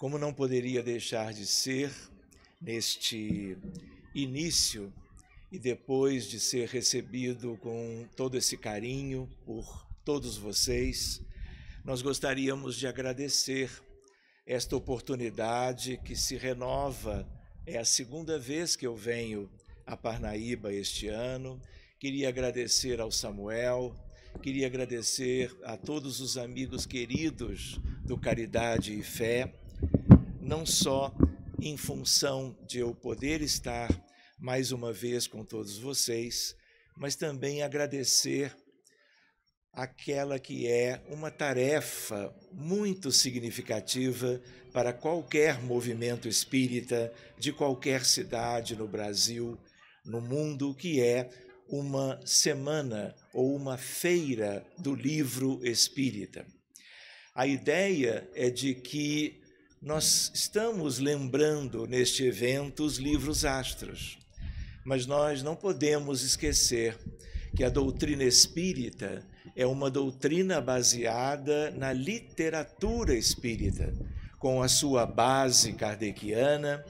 Como não poderia deixar de ser, neste início e depois de ser recebido com todo esse carinho por todos vocês, nós gostaríamos de agradecer esta oportunidade que se renova. É a segunda vez que eu venho a Parnaíba este ano. Queria agradecer ao Samuel, queria agradecer a todos os amigos queridos do Caridade e Fé, não só em função de eu poder estar mais uma vez com todos vocês, mas também agradecer aquela que é uma tarefa muito significativa para qualquer movimento espírita de qualquer cidade no Brasil, no mundo, que é uma semana ou uma feira do livro espírita. A ideia é de que nós estamos lembrando neste evento os livros astros, mas nós não podemos esquecer que a doutrina espírita é uma doutrina baseada na literatura espírita, com a sua base kardeciana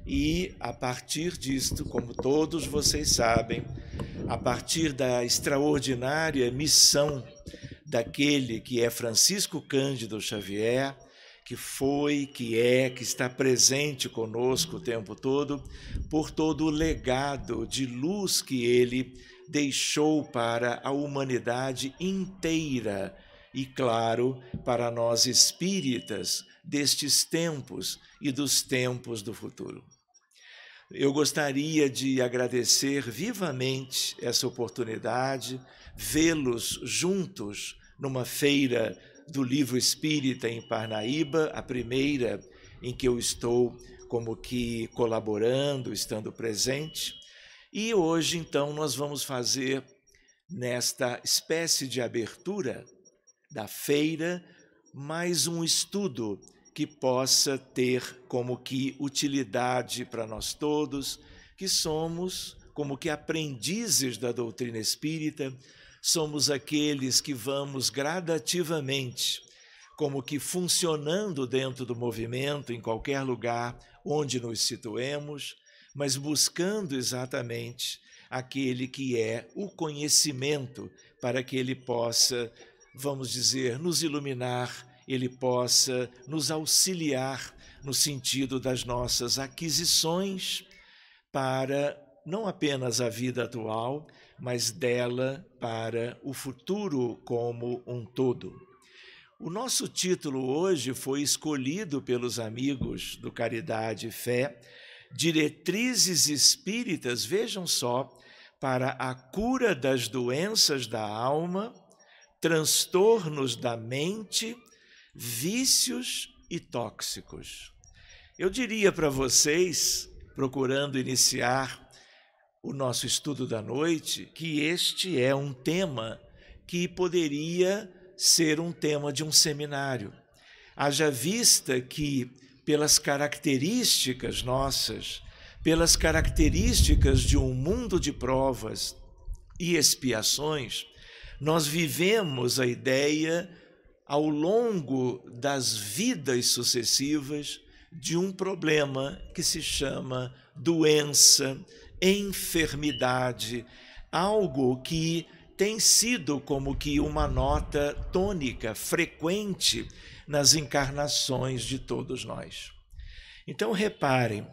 e, a partir disto, como todos vocês sabem, a partir da extraordinária missão daquele que é Francisco Cândido Xavier, que foi, que é, que está presente conosco o tempo todo, por todo o legado de luz que ele deixou para a humanidade inteira e, claro, para nós espíritas destes tempos e dos tempos do futuro. Eu gostaria de agradecer vivamente essa oportunidade, vê-los juntos numa feira do livro espírita em Parnaíba, a primeira em que eu estou como que colaborando, estando presente. E hoje, então, nós vamos fazer, nesta espécie de abertura da feira, mais um estudo que possa ter como que utilidade para nós todos, que somos como que aprendizes da doutrina espírita, somos aqueles que vamos gradativamente, como que funcionando dentro do movimento, em qualquer lugar onde nos situemos, mas buscando exatamente aquele que é o conhecimento, para que ele possa, vamos dizer, nos iluminar, ele possa nos auxiliar no sentido das nossas aquisições para não apenas a vida atual, mas dela para o futuro como um todo. O nosso título hoje foi escolhido pelos amigos do Caridade e Fé, Diretrizes Espíritas, vejam só, para a cura das doenças da alma, transtornos da mente, vícios e tóxicos. Eu diria para vocês, procurando iniciar o nosso estudo da noite, que este é um tema que poderia ser um tema de um seminário. Haja vista que, pelas características nossas, pelas características de um mundo de provas e expiações, nós vivemos a ideia, ao longo das vidas sucessivas, de um problema que se chama doença, enfermidade, algo que tem sido como que uma nota tônica, frequente nas encarnações de todos nós. Então, reparem,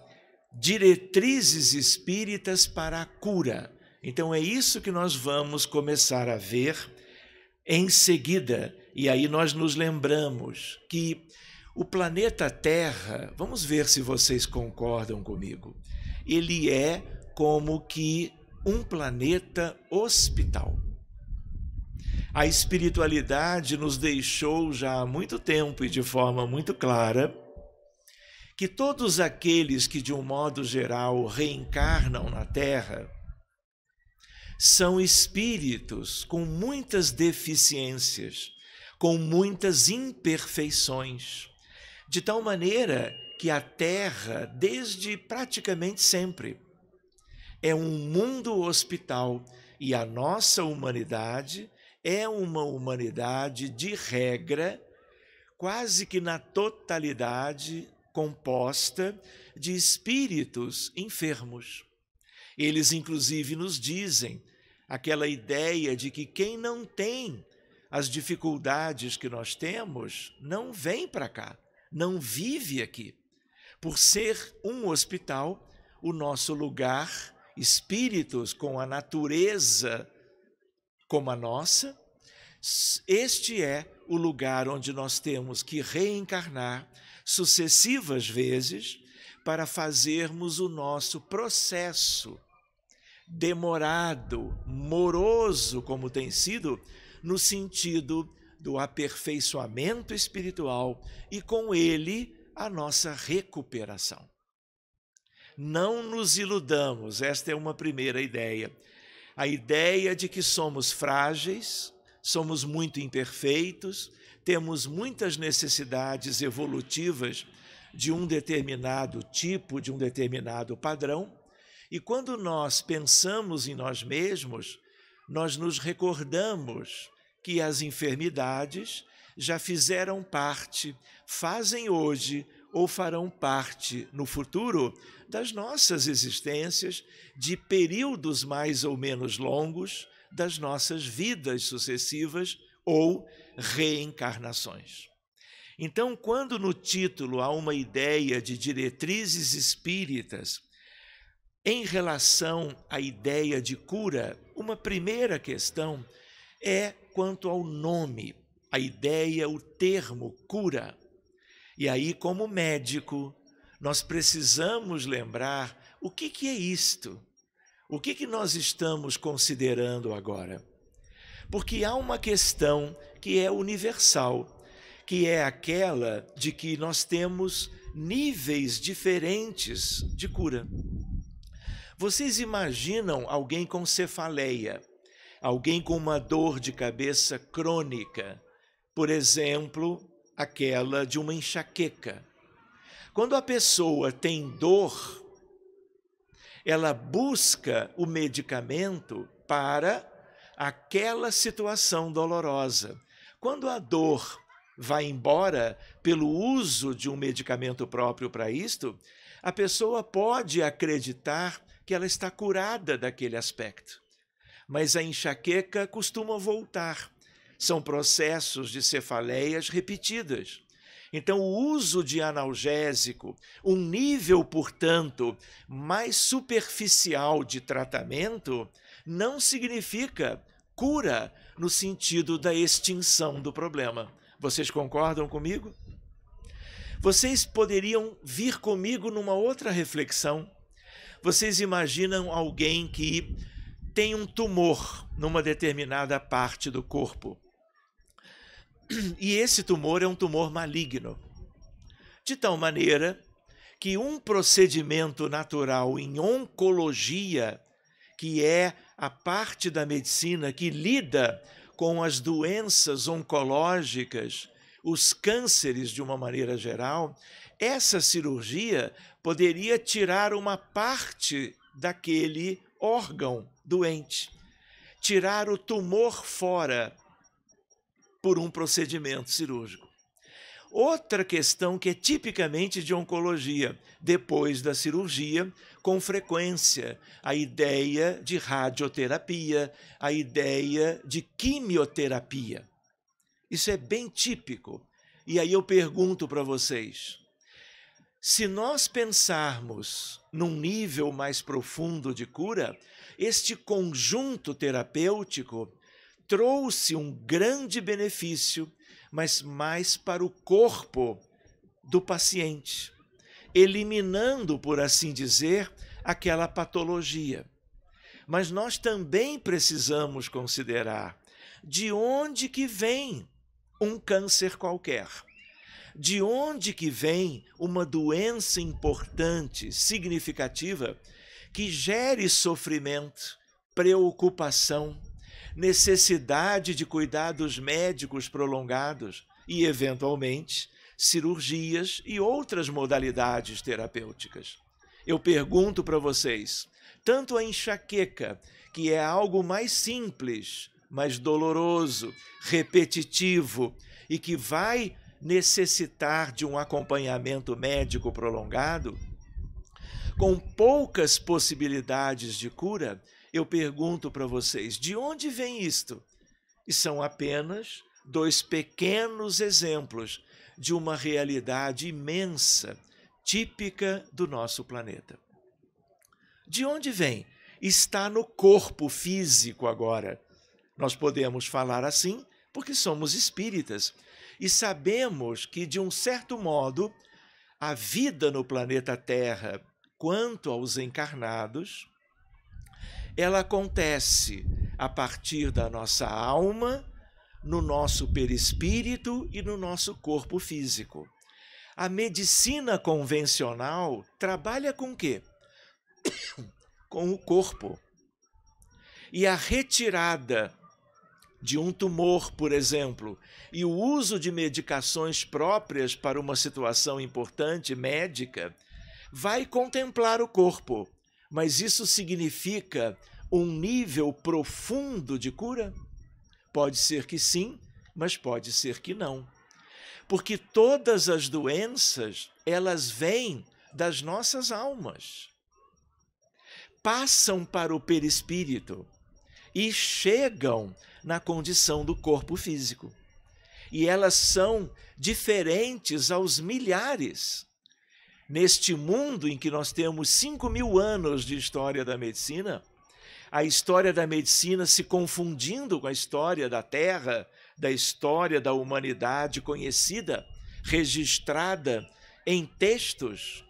diretrizes espíritas para a cura. Então, é isso que nós vamos começar a ver em seguida. E aí nós nos lembramos que o planeta Terra, vamos ver se vocês concordam comigo, ele é como que um planeta hospital. A espiritualidade nos deixou já há muito tempo e de forma muito clara que todos aqueles que, de um modo geral, reencarnam na Terra são espíritos com muitas deficiências, com muitas imperfeições, de tal maneira que a Terra, desde praticamente sempre, é um mundo hospital e a nossa humanidade é uma humanidade de regra, quase que na totalidade, composta de espíritos enfermos. Eles, inclusive, nos dizem aquela ideia de que quem não tem as dificuldades que nós temos não vem para cá, não vive aqui. Por ser um hospital, o nosso lugar, espíritos com a natureza como a nossa, este é o lugar onde nós temos que reencarnar sucessivas vezes para fazermos o nosso processo demorado, moroso, como tem sido, no sentido do aperfeiçoamento espiritual e, com ele, a nossa recuperação. Não nos iludamos, esta é uma primeira ideia. A ideia de que somos frágeis, somos muito imperfeitos, temos muitas necessidades evolutivas de um determinado tipo, de um determinado padrão, e quando nós pensamos em nós mesmos, nós nos recordamos que as enfermidades já fizeram parte, fazem hoje ou farão parte no futuro das nossas existências, de períodos mais ou menos longos das nossas vidas sucessivas ou reencarnações. Então, quando no título há uma ideia de diretrizes espíritas em relação à ideia de cura, uma primeira questão é quanto ao nome, a ideia, o termo cura. E aí, como médico, nós precisamos lembrar o que é isto? O que nós estamos considerando agora? Porque há uma questão que é universal, que é aquela de que nós temos níveis diferentes de cura. Vocês imaginam alguém com cefaleia, alguém com uma dor de cabeça crônica, por exemplo, aquela de uma enxaqueca. Quando a pessoa tem dor, ela busca o medicamento para aquela situação dolorosa. Quando a dor vai embora pelo uso de um medicamento próprio para isto, a pessoa pode acreditar que ela está curada daquele aspecto. Mas a enxaqueca costuma voltar. São processos de cefaleias repetidas. Então, o uso de analgésico, um nível, portanto, mais superficial de tratamento, não significa cura no sentido da extinção do problema. Vocês concordam comigo? Vocês poderiam vir comigo numa outra reflexão. Vocês imaginam alguém que tem um tumor numa determinada parte do corpo. E esse tumor é um tumor maligno. De tal maneira que um procedimento natural em oncologia, que é a parte da medicina que lida com as doenças oncológicas, os cânceres de uma maneira geral, essa cirurgia poderia tirar uma parte daquele órgão doente, tirar o tumor fora por um procedimento cirúrgico. Outra questão que é tipicamente de oncologia, depois da cirurgia, com frequência, a ideia de radioterapia, a ideia de quimioterapia. Isso é bem típico. E aí eu pergunto para vocês, se nós pensarmos num nível mais profundo de cura, este conjunto terapêutico trouxe um grande benefício, mas mais para o corpo do paciente, eliminando, por assim dizer, aquela patologia. Mas nós também precisamos considerar de onde que vem um câncer qualquer, de onde que vem uma doença importante, significativa, que gere sofrimento, preocupação, necessidade de cuidados médicos prolongados e, eventualmente, cirurgias e outras modalidades terapêuticas. Eu pergunto para vocês, tanto a enxaqueca, que é algo mais simples, mais doloroso, repetitivo e que vai necessitar de um acompanhamento médico prolongado, com poucas possibilidades de cura, eu pergunto para vocês, de onde vem isto? E são apenas 2 pequenos exemplos de uma realidade imensa, típica do nosso planeta. De onde vem? Está no corpo físico agora. Nós podemos falar assim porque somos espíritas e sabemos que, de um certo modo, a vida no planeta Terra, quanto aos encarnados, ela acontece a partir da nossa alma, no nosso perispírito e no nosso corpo físico. A medicina convencional trabalha com o quê? Com o corpo. E a retirada de um tumor, por exemplo, e o uso de medicações próprias para uma situação importante médica, vai contemplar o corpo. Mas isso significa um nível profundo de cura? Pode ser que sim, mas pode ser que não. Porque todas as doenças, elas vêm das nossas almas. Passam para o perispírito e chegam na condição do corpo físico. E elas são diferentes aos milhares. Neste mundo em que nós temos 5.000 anos de história da medicina, a história da medicina se confundindo com a história da Terra, da história da humanidade conhecida, registrada em textos.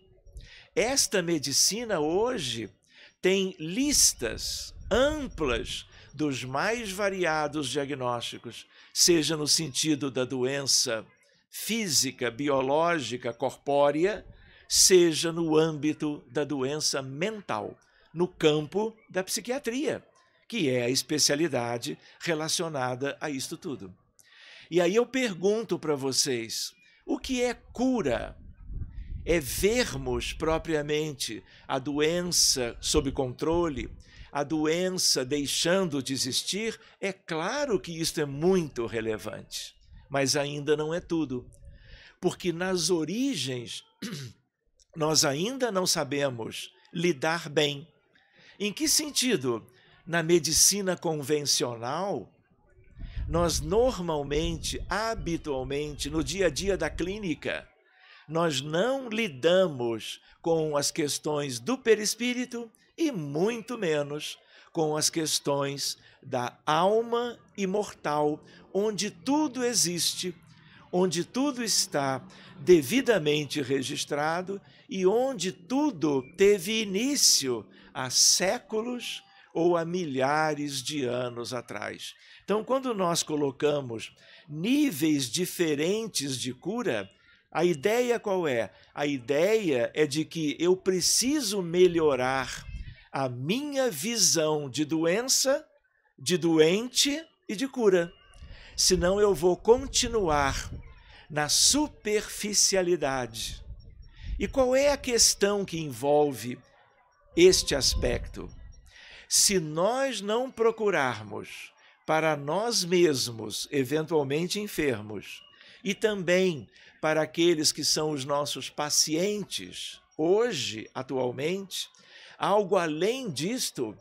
Esta medicina hoje tem listas amplas dos mais variados diagnósticos, seja no sentido da doença física, biológica, corpórea, seja no âmbito da doença mental, no campo da psiquiatria, que é a especialidade relacionada a isto tudo. E aí eu pergunto para vocês, o que é cura? É vermos propriamente a doença sob controle, a doença deixando de existir? É claro que isso é muito relevante, mas ainda não é tudo, porque nas origens nós ainda não sabemos lidar bem. Em que sentido? Na medicina convencional, nós normalmente, habitualmente, no dia a dia da clínica, nós não lidamos com as questões do perispírito e muito menos com as questões da alma imortal, onde tudo existe, onde tudo está devidamente registrado e onde tudo teve início há séculos ou há milhares de anos atrás. Então, quando nós colocamos níveis diferentes de cura, a ideia qual é? A ideia é de que eu preciso melhorar a minha visão de doença, de doente e de cura. Senão eu vou continuar na superficialidade. E qual é a questão que envolve este aspecto? Se nós não procurarmos para nós mesmos, eventualmente enfermos, e também para aqueles que são os nossos pacientes, hoje, atualmente, algo além disto,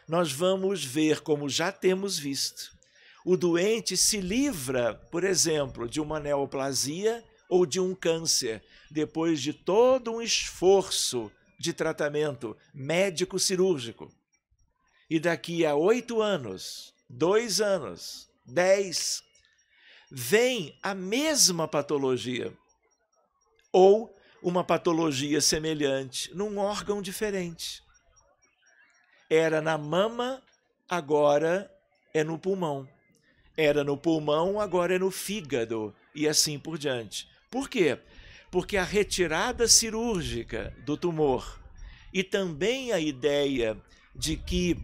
nós vamos ver, como já temos visto, o doente se livra, por exemplo, de uma neoplasia ou de um câncer, depois de todo um esforço de tratamento médico-cirúrgico. E daqui a 8 anos, 2 anos, 10, vem a mesma patologia ou uma patologia semelhante num órgão diferente. Era na mama, agora é no pulmão. Era no pulmão, agora é no fígado e assim por diante. Por quê? Porque a retirada cirúrgica do tumor e também a ideia de que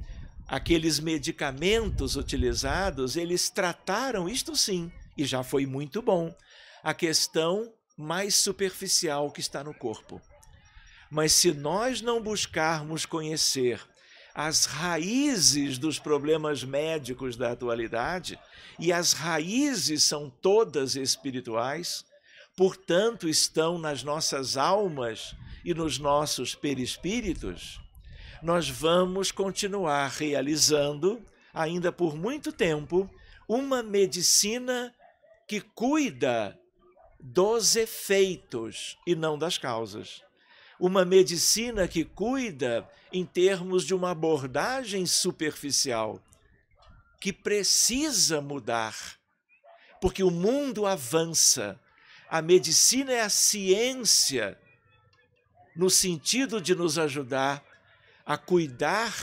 aqueles medicamentos utilizados, eles trataram, isto sim, e já foi muito bom, a questão mais superficial que está no corpo. Mas se nós não buscarmos conhecer as raízes dos problemas médicos da atualidade, e as raízes são todas espirituais, portanto estão nas nossas almas e nos nossos perispíritos, nós vamos continuar realizando, ainda por muito tempo, uma medicina que cuida dos efeitos e não das causas. Uma medicina que cuida em termos de uma abordagem superficial, que precisa mudar, porque o mundo avança. A medicina é a ciência, no sentido de nos ajudar a cuidar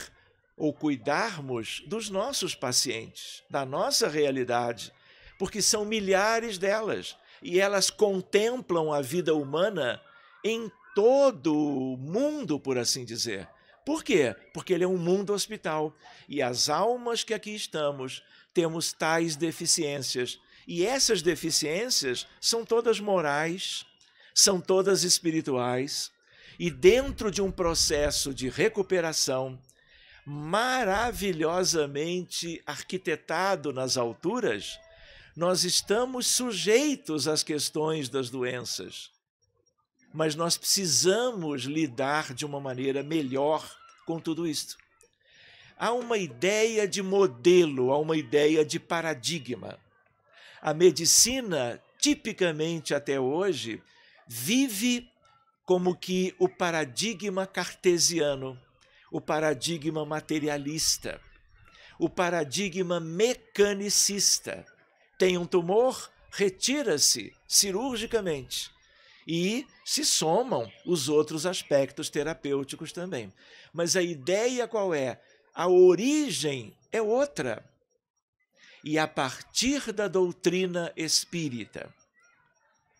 ou cuidarmos dos nossos pacientes, da nossa realidade, porque são milhares delas, e elas contemplam a vida humana em todo o mundo, por assim dizer. Por quê? Porque ele é um mundo hospital, e as almas que aqui estamos temos tais deficiências, e essas deficiências são todas morais, são todas espirituais, e dentro de um processo de recuperação maravilhosamente arquitetado nas alturas, nós estamos sujeitos às questões das doenças, mas nós precisamos lidar de uma maneira melhor com tudo isto. Há uma ideia de modelo, há uma ideia de paradigma. A medicina, tipicamente até hoje, vive como que o paradigma cartesiano, o paradigma materialista, o paradigma mecanicista. Tem um tumor, retira-se cirurgicamente e se somam os outros aspectos terapêuticos também. Mas a ideia qual é? A origem é outra. E a partir da doutrina espírita,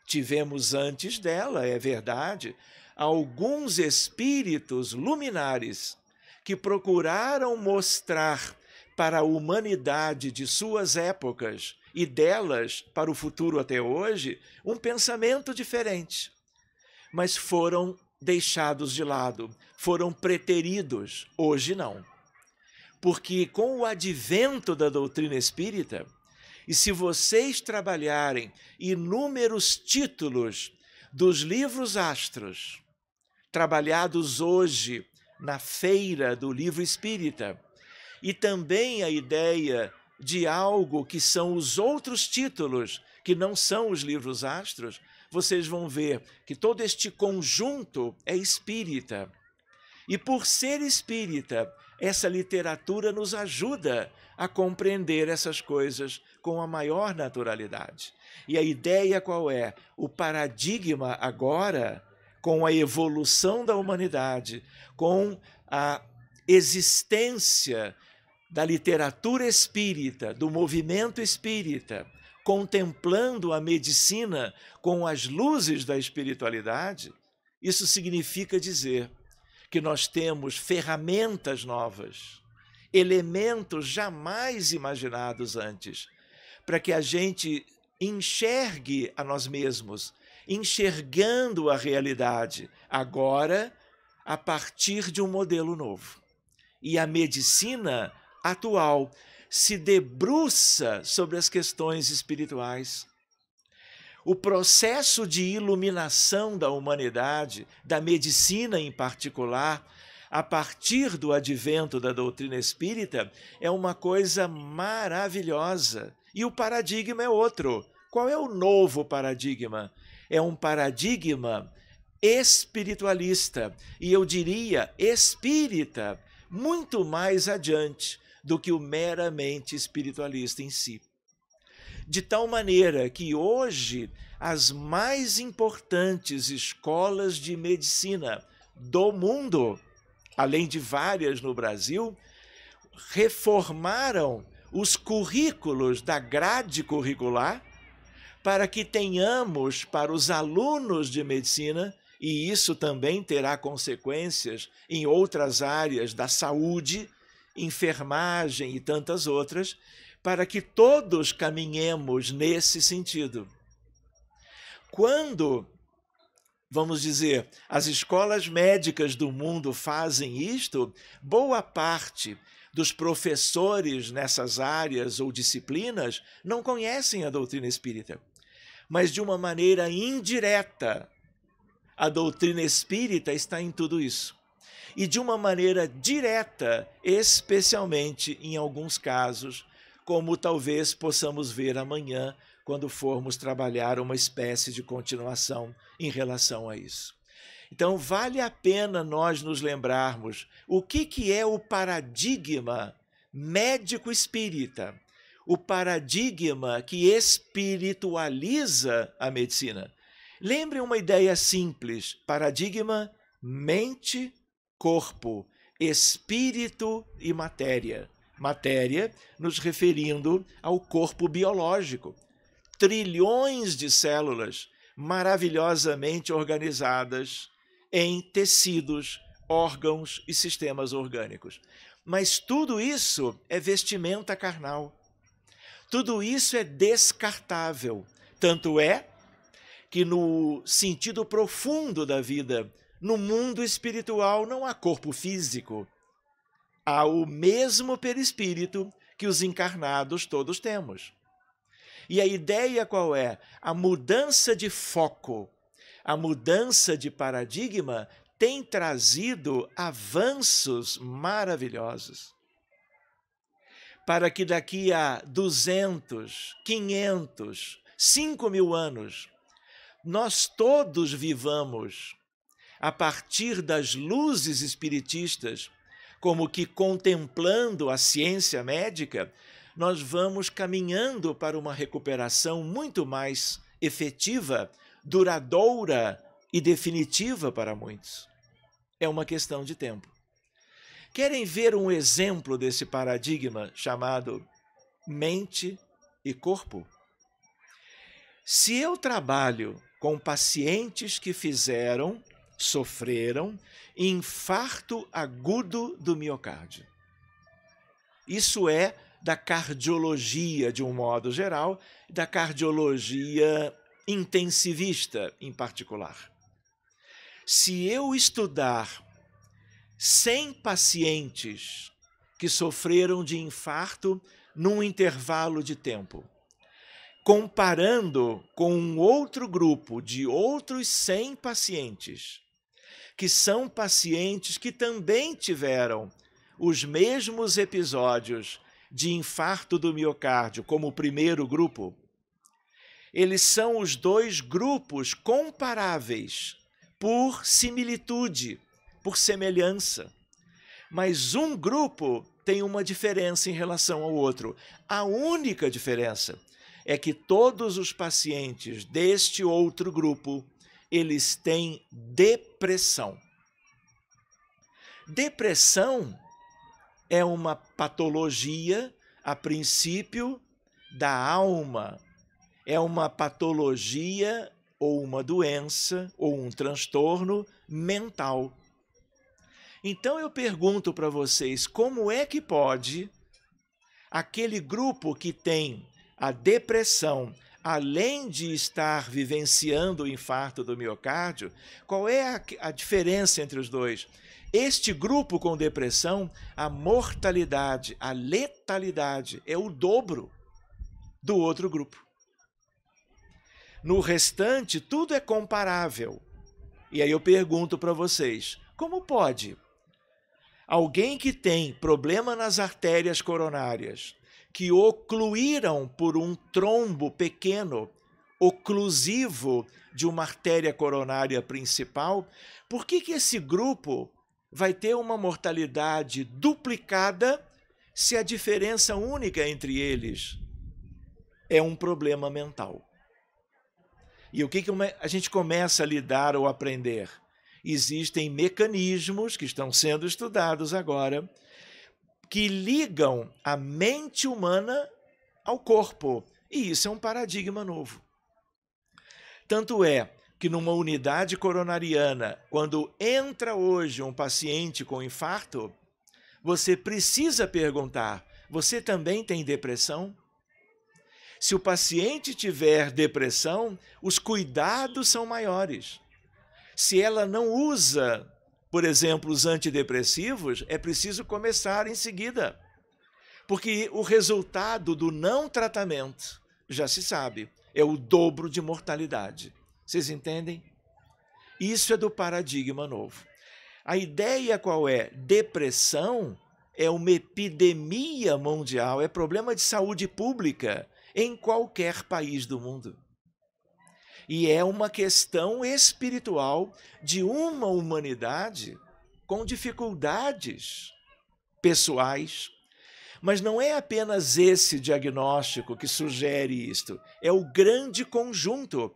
tivemos antes dela, é verdade, alguns espíritos luminares que procuraram mostrar para a humanidade de suas épocas e delas para o futuro até hoje um pensamento diferente. Mas foram deixados de lado, foram preteridos. Hoje não. Porque com o advento da doutrina espírita, e se vocês trabalharem inúmeros títulos dos livros astros, trabalhados hoje na feira do livro espírita, e também a ideia de algo que são os outros títulos, que não são os livros astros, vocês vão ver que todo este conjunto é espírita. E por ser espírita, essa literatura nos ajuda a compreender essas coisas com a maior naturalidade. E a ideia qual é? O paradigma agora, com a evolução da humanidade, com a existência da literatura espírita, do movimento espírita, contemplando a medicina com as luzes da espiritualidade, isso significa dizer que nós temos ferramentas novas, elementos jamais imaginados antes, para que a gente enxergue a nós mesmos, enxergando a realidade, agora, a partir de um modelo novo. E a medicina atual se debruça sobre as questões espirituais. O processo de iluminação da humanidade, da medicina em particular, a partir do advento da doutrina espírita, é uma coisa maravilhosa. E o paradigma é outro. Qual é o novo paradigma? É um paradigma espiritualista, e eu diria espírita, muito mais adiante do que o meramente espiritualista em si. De tal maneira que hoje as mais importantes escolas de medicina do mundo, além de várias no Brasil, reformaram os currículos da grade curricular para que tenhamos para os alunos de medicina, e isso também terá consequências em outras áreas da saúde, enfermagem e tantas outras, para que todos caminhemos nesse sentido. Quando, vamos dizer, as escolas médicas do mundo fazem isto, boa parte dos professores nessas áreas ou disciplinas não conhecem a doutrina espírita. mas de uma maneira indireta. A doutrina espírita está em tudo isso. E de uma maneira direta, especialmente em alguns casos, como talvez possamos ver amanhã, quando formos trabalhar uma espécie de continuação em relação a isso. Então, vale a pena nós nos lembrarmos o que é o paradigma médico-espírita, o paradigma que espiritualiza a medicina. Lembre uma ideia simples: paradigma, mente, corpo, espírito e matéria. Matéria, nos referindo ao corpo biológico. Trilhões de células maravilhosamente organizadas em tecidos, órgãos e sistemas orgânicos. Mas tudo isso é vestimenta carnal. Tudo isso é descartável. Tanto é que no sentido profundo da vida, no mundo espiritual, não há corpo físico. Há o mesmo perispírito que os encarnados todos temos. E a ideia qual é? A mudança de foco, a mudança de paradigma tem trazido avanços maravilhosos. Para que daqui a 200, 500, 5.000 anos, nós todos vivamos a partir das luzes espiritistas, como que contemplando a ciência médica, nós vamos caminhando para uma recuperação muito mais efetiva, duradoura e definitiva para muitos. É uma questão de tempo. Querem ver um exemplo desse paradigma chamado mente e corpo? Se eu trabalho com pacientes que sofreram infarto agudo do miocárdio, isso é da cardiologia de um modo geral, da cardiologia intensivista em particular. Se eu estudar 100 pacientes que sofreram de infarto num intervalo de tempo, comparando com um outro grupo de outros 100 pacientes, que são pacientes que também tiveram os mesmos episódios de infarto do miocárdio, como o primeiro grupo, eles são os dois grupos comparáveis por similitude, por semelhança. Mas um grupo tem uma diferença em relação ao outro. A única diferença é que todos os pacientes deste outro grupo, eles têm depressão. Depressão é uma patologia, a princípio, da alma. É uma patologia ou uma doença ou um transtorno mental. Então eu pergunto para vocês, como é que pode aquele grupo que tem a depressão, além de estar vivenciando o infarto do miocárdio, qual é a diferença entre os dois? Este grupo com depressão, a mortalidade, a letalidade é o dobro do outro grupo. No restante, tudo é comparável. E aí eu pergunto para vocês, como pode alguém que tem problema nas artérias coronárias, que ocluíram por um trombo pequeno, oclusivo de uma artéria coronária principal, por que esse grupo vai ter uma mortalidade duplicada se a diferença única entre eles é um problema mental? E o que a gente começa a lidar ou aprender? Existem mecanismos que estão sendo estudados agora que ligam a mente humana ao corpo. E isso é um paradigma novo. Tanto é que numa unidade coronariana, quando entra hoje um paciente com infarto, você precisa perguntar, você também tem depressão? Se o paciente tiver depressão, os cuidados são maiores. Se ela não usa, por exemplo, os antidepressivos, é preciso começar em seguida. Porque o resultado do não tratamento, já se sabe, é o dobro de mortalidade. Vocês entendem? Isso é do paradigma novo. A ideia qual é? Depressão é uma epidemia mundial, é problema de saúde pública em qualquer país do mundo. E é uma questão espiritual de uma humanidade com dificuldades pessoais. Mas não é apenas esse diagnóstico que sugere isto, é o grande conjunto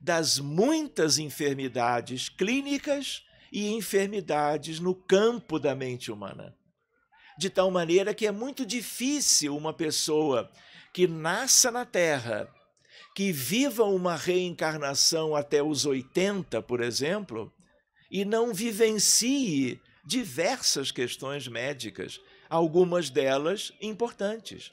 das muitas enfermidades clínicas e enfermidades no campo da mente humana. De tal maneira que é muito difícil uma pessoa que nasça na Terra, que viva uma reencarnação até os 80, por exemplo, e não vivencie diversas questões médicas, algumas delas importantes.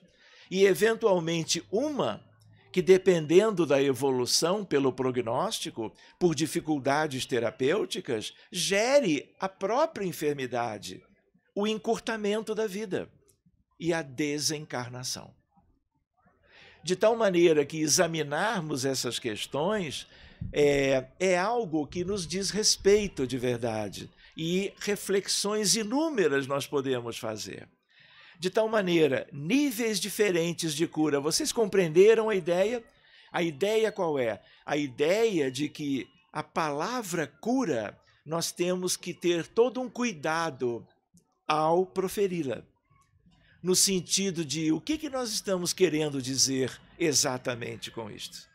E, eventualmente, uma que, dependendo da evolução pelo prognóstico, por dificuldades terapêuticas, gere a própria enfermidade, o encurtamento da vida e a desencarnação. De tal maneira que examinarmos essas questões é algo que nos diz respeito de verdade, e reflexões inúmeras nós podemos fazer. De tal maneira, níveis diferentes de cura. Vocês compreenderam a ideia? A ideia qual é? A ideia de que a palavra cura, nós temos que ter todo um cuidado ao proferi-la. No sentido de o que nós estamos querendo dizer exatamente com isto.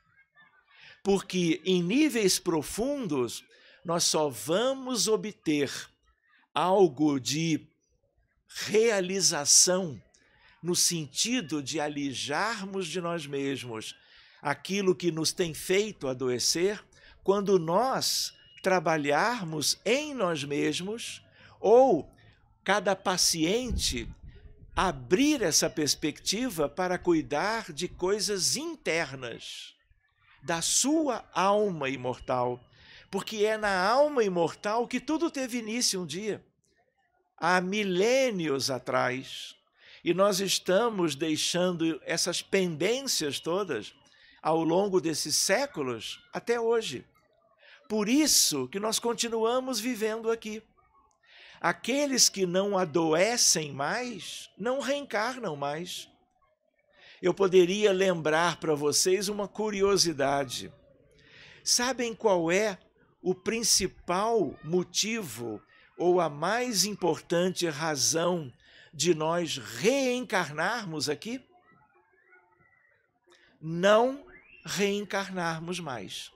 Porque em níveis profundos, nós só vamos obter algo de realização no sentido de alijarmos de nós mesmos aquilo que nos tem feito adoecer quando nós trabalharmos em nós mesmos ou cada paciente abrir essa perspectiva para cuidar de coisas internas da sua alma imortal, porque é na alma imortal que tudo teve início um dia, há milênios atrás, e nós estamos deixando essas pendências todas ao longo desses séculos até hoje. Por isso que nós continuamos vivendo aqui. Aqueles que não adoecem mais, não reencarnam mais. Eu poderia lembrar para vocês uma curiosidade. Sabem qual é o principal motivo ou a mais importante razão de nós reencarnarmos aqui? Não reencarnarmos mais.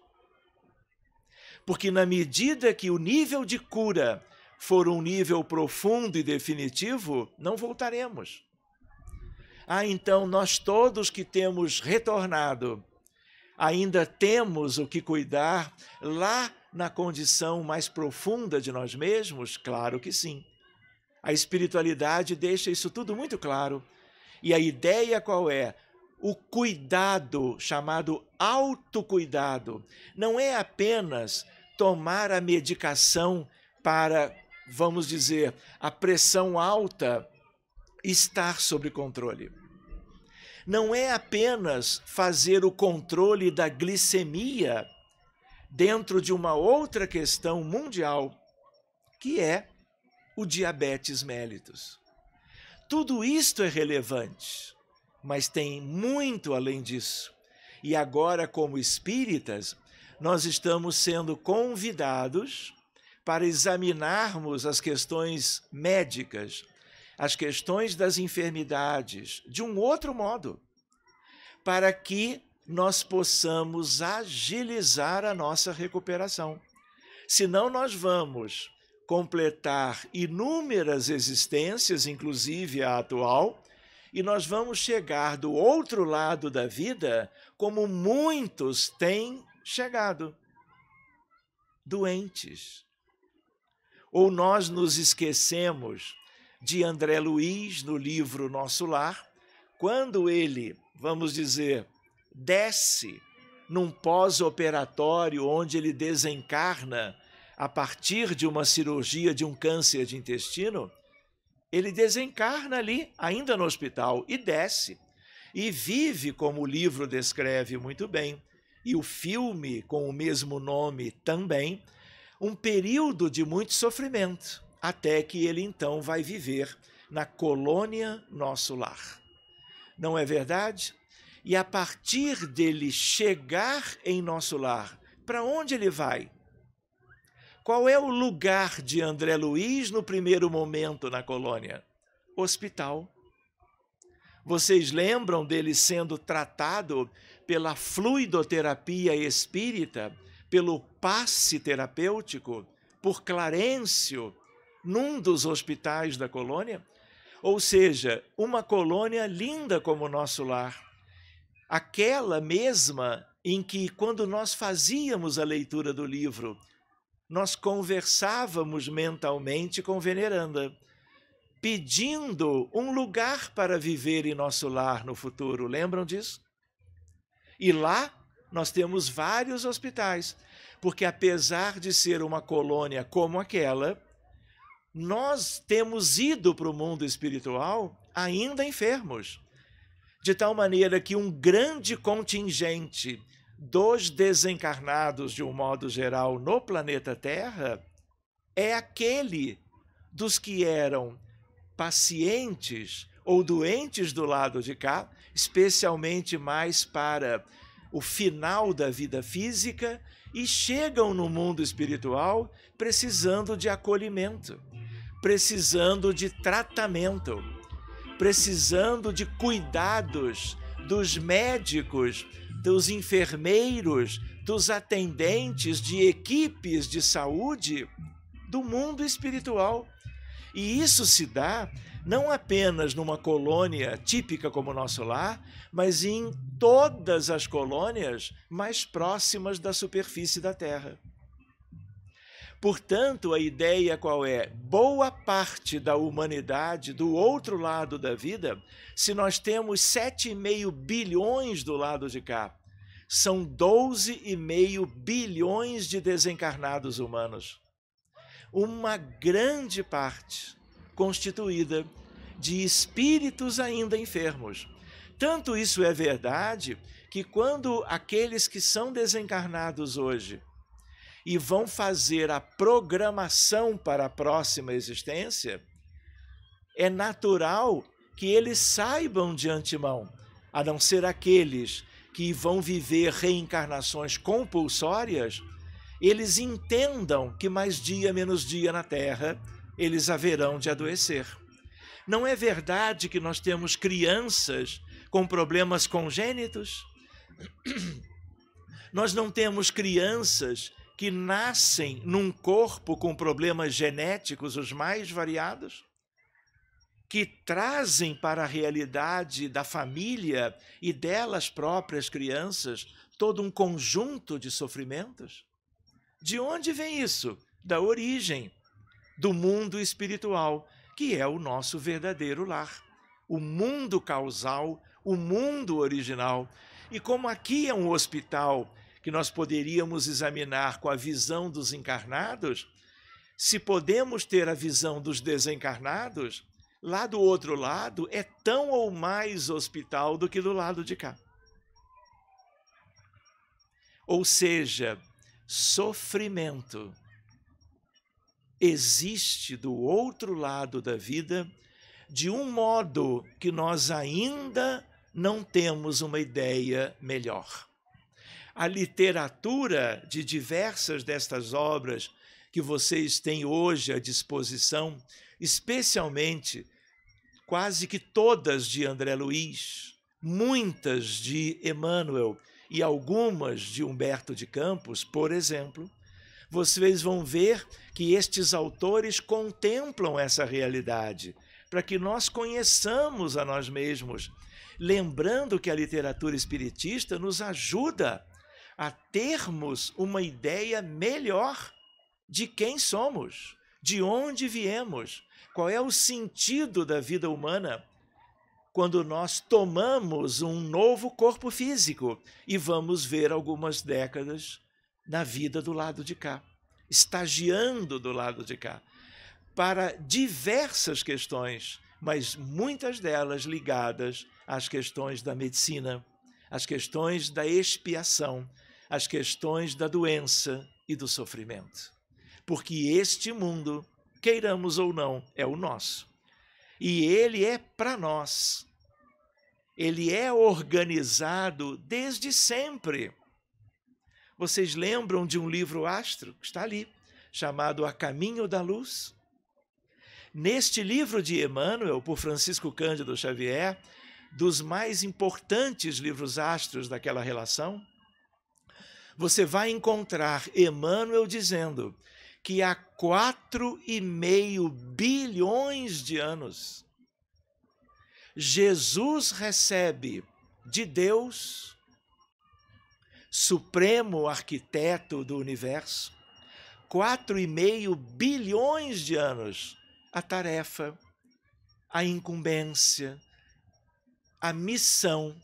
Porque na medida que o nível de cura for um nível profundo e definitivo, não voltaremos. Então nós todos que temos retornado, ainda temos o que cuidar lá na condição mais profunda de nós mesmos? Claro que sim. A espiritualidade deixa isso tudo muito claro. E a ideia qual é? O cuidado, chamado autocuidado, não é apenas tomar a medicação para, vamos dizer, a pressão alta estar sob controle. Não é apenas fazer o controle da glicemia dentro de uma outra questão mundial, que é o diabetes mellitus. Tudo isto é relevante, mas tem muito além disso. E agora, como espíritas, nós estamos sendo convidados para examinarmos as questões médicas, as questões das enfermidades, de um outro modo, para que nós possamos agilizar a nossa recuperação. Senão nós vamos completar inúmeras existências, inclusive a atual, e nós vamos chegar do outro lado da vida como muitos têm chegado, doentes. Ou nós nos esquecemos de André Luiz, no livro Nosso Lar, quando ele, vamos dizer, desce num pós-operatório onde ele desencarna a partir de uma cirurgia de um câncer de intestino, ele desencarna ali, ainda no hospital, e desce. E vive, como o livro descreve muito bem, e o filme com o mesmo nome também, um período de muito sofrimento, até que ele então vai viver na colônia Nosso Lar. Não é verdade? E a partir dele chegar em Nosso Lar, para onde ele vai? Qual é o lugar de André Luiz no primeiro momento na colônia? Hospital. Vocês lembram dele sendo tratado pela fluidoterapia espírita, pelo passe terapêutico, por Clarencio, num dos hospitais da colônia? Ou seja, uma colônia linda como o Nosso Lar. Aquela mesma em que, quando nós fazíamos a leitura do livro, nós conversávamos mentalmente com Veneranda, pedindo um lugar para viver em nosso lar no futuro. Lembram disso? E lá nós temos vários hospitais, porque apesar de ser uma colônia como aquela, nós temos ido para o mundo espiritual ainda enfermos, de tal maneira que um grande contingente dos desencarnados, de um modo geral, no planeta Terra, é aquele dos que eram pacientes ou doentes do lado de cá, especialmente mais para o final da vida física, e chegam no mundo espiritual precisando de acolhimento, precisando de tratamento, precisando de cuidados dos médicos, dos enfermeiros, dos atendentes, de equipes de saúde do mundo espiritual. E isso se dá não apenas numa colônia típica como o Nosso Lar, mas em todas as colônias mais próximas da superfície da Terra. Portanto, a ideia qual é? Boa parte da humanidade do outro lado da vida, se nós temos 7,5 bilhões do lado de cá, são 12,5 bilhões de desencarnados humanos. Uma grande parte constituída de espíritos ainda enfermos. Tanto isso é verdade que quando aqueles que são desencarnados hoje e vão fazer a programação para a próxima existência, é natural que eles saibam de antemão, a não ser aqueles que vão viver reencarnações compulsórias, eles entendam que mais dia menos dia na Terra eles haverão de adoecer. Não é verdade que nós temos crianças com problemas congênitos? Nós não temos crianças que nascem num corpo com problemas genéticos os mais variados, que trazem para a realidade da família e delas próprias crianças todo um conjunto de sofrimentos? De onde vem isso? Da origem do mundo espiritual, que é o nosso verdadeiro lar, o mundo causal, o mundo original. E como aqui é um hospital que nós poderíamos examinar com a visão dos encarnados, se podemos ter a visão dos desencarnados, lá do outro lado é tão ou mais hospital do que do lado de cá. Ou seja, sofrimento existe do outro lado da vida de um modo que nós ainda não temos uma ideia melhor. A literatura de diversas destas obras que vocês têm hoje à disposição, especialmente quase que todas de André Luiz, muitas de Emmanuel e algumas de Humberto de Campos, por exemplo, vocês vão ver que estes autores contemplam essa realidade, para que nós conheçamos a nós mesmos, lembrando que a literatura espiritista nos ajuda a termos uma ideia melhor de quem somos, de onde viemos, qual é o sentido da vida humana quando nós tomamos um novo corpo físico e vamos ver algumas décadas na vida do lado de cá, estagiando do lado de cá, para diversas questões, mas muitas delas ligadas às questões da medicina, às questões da expiação, as questões da doença e do sofrimento. Porque este mundo, queiramos ou não, é o nosso. E ele é para nós. Ele é organizado desde sempre. Vocês lembram de um livro astro que está ali, chamado A Caminho da Luz? Neste livro de Emmanuel, por Francisco Cândido Xavier, dos mais importantes livros astros daquela relação, você vai encontrar Emmanuel dizendo que há 4,5 bilhões de anos, Jesus recebe de Deus, supremo arquiteto do universo, 4,5 bilhões de anos, a tarefa, a incumbência, a missão,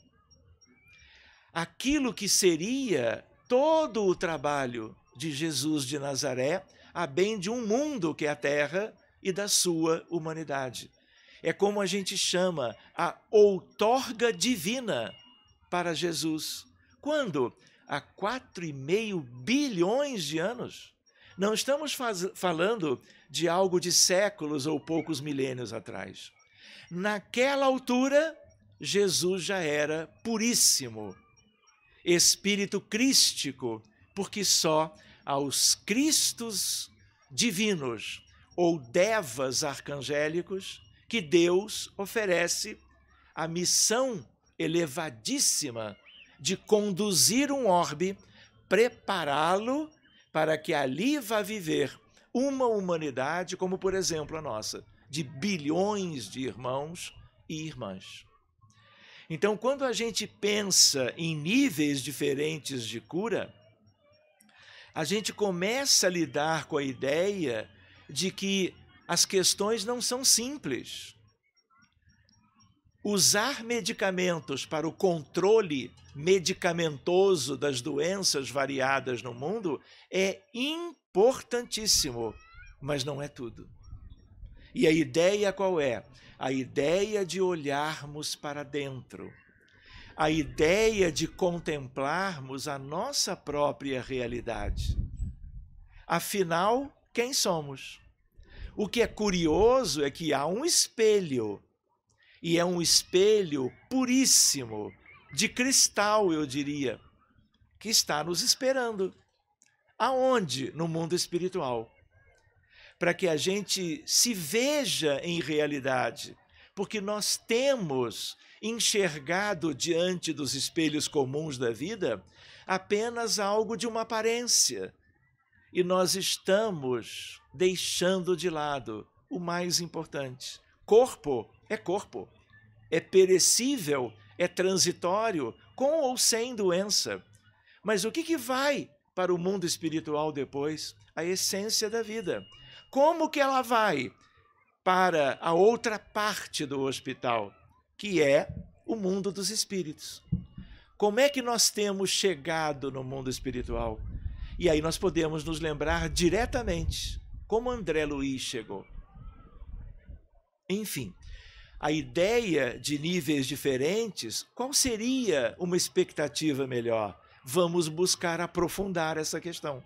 aquilo que seria todo o trabalho de Jesus de Nazaré, a bem de um mundo que é a Terra e da sua humanidade. É como a gente chama a outorga divina para Jesus. Quando? Há 4,5 bilhões de anos. Não estamos falando de algo de séculos ou poucos milênios atrás. Naquela altura, Jesus já era puríssimo, espírito crístico, porque só aos Cristos divinos ou devas arcangélicos que Deus oferece a missão elevadíssima de conduzir um orbe, prepará-lo para que ali vá viver uma humanidade como, por exemplo, a nossa, de bilhões de irmãos e irmãs. Então, quando a gente pensa em níveis diferentes de cura, a gente começa a lidar com a ideia de que as questões não são simples. Usar medicamentos para o controle medicamentoso das doenças variadas no mundo é importantíssimo, mas não é tudo. E a ideia qual é? A ideia de olharmos para dentro, a ideia de contemplarmos a nossa própria realidade. Afinal, quem somos? O que é curioso é que há um espelho, e é um espelho puríssimo, de cristal, eu diria, que está nos esperando. Aonde? No mundo espiritual. Para que a gente se veja em realidade, porque nós temos enxergado diante dos espelhos comuns da vida apenas algo de uma aparência, e nós estamos deixando de lado o mais importante. Corpo, é perecível, é transitório, com ou sem doença. Mas o que vai para o mundo espiritual depois? A essência da vida. Como que ela vai para a outra parte do hospital, que é o mundo dos espíritos? Como é que nós temos chegado no mundo espiritual? E aí nós podemos nos lembrar diretamente como André Luiz chegou. Enfim, a ideia de níveis diferentes, qual seria uma expectativa melhor? Vamos buscar aprofundar essa questão.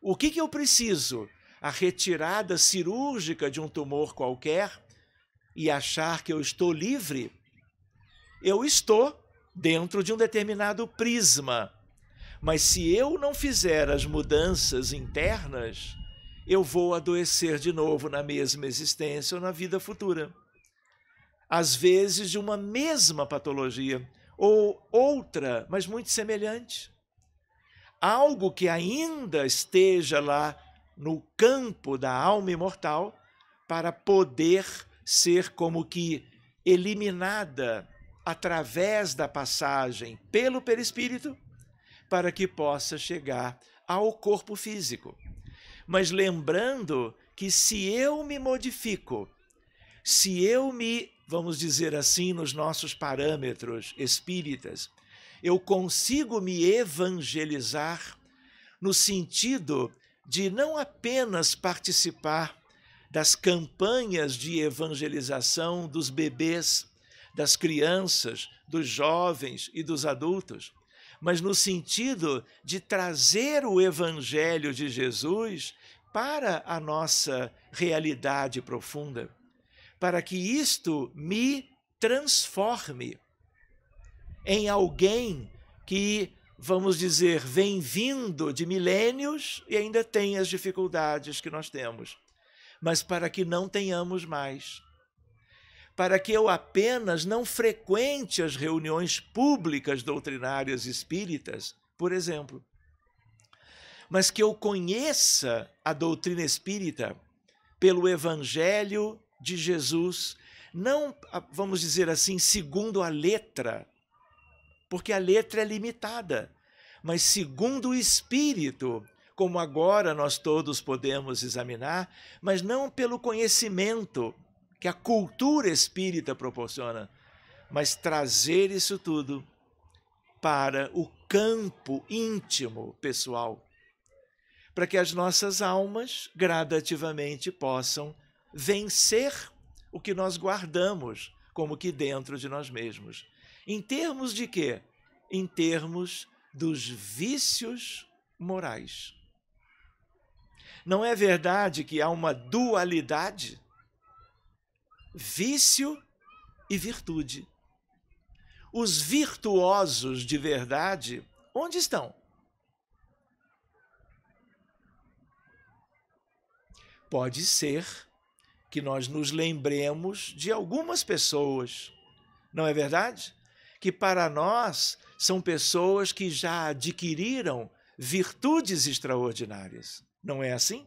O que eu preciso? A retirada cirúrgica de um tumor qualquer e achar que eu estou livre? Eu estou dentro de um determinado prisma. Mas se eu não fizer as mudanças internas, eu vou adoecer de novo na mesma existência ou na vida futura. Às vezes de uma mesma patologia, ou outra, mas muito semelhante. Algo que ainda esteja lá no campo da alma imortal para poder ser como que eliminada através da passagem pelo perispírito para que possa chegar ao corpo físico. Mas lembrando que se eu me modifico, se eu me, vamos dizer assim, nos nossos parâmetros espíritas, eu consigo me evangelizar no sentido de não apenas participar das campanhas de evangelização dos bebês, das crianças, dos jovens e dos adultos, mas no sentido de trazer o Evangelho de Jesus para a nossa realidade profunda, para que isto me transforme em alguém que, vamos dizer, vem vindo de milênios e ainda tem as dificuldades que nós temos, mas para que não tenhamos mais. Para que eu apenas não frequente as reuniões públicas doutrinárias espíritas, por exemplo, mas que eu conheça a doutrina espírita pelo Evangelho de Jesus, não, vamos dizer assim, segundo a letra, porque a letra é limitada, mas segundo o Espírito, como agora nós todos podemos examinar, mas não pelo conhecimento que a cultura espírita proporciona, mas trazer isso tudo para o campo íntimo, pessoal, para que as nossas almas gradativamente possam vencer o que nós guardamos como que dentro de nós mesmos. Em termos de quê? Em termos dos vícios morais. Não é verdade que há uma dualidade? Vício e virtude. Os virtuosos de verdade, onde estão? Pode ser que nós nos lembremos de algumas pessoas, não é verdade? Que para nós são pessoas que já adquiriram virtudes extraordinárias, não é assim?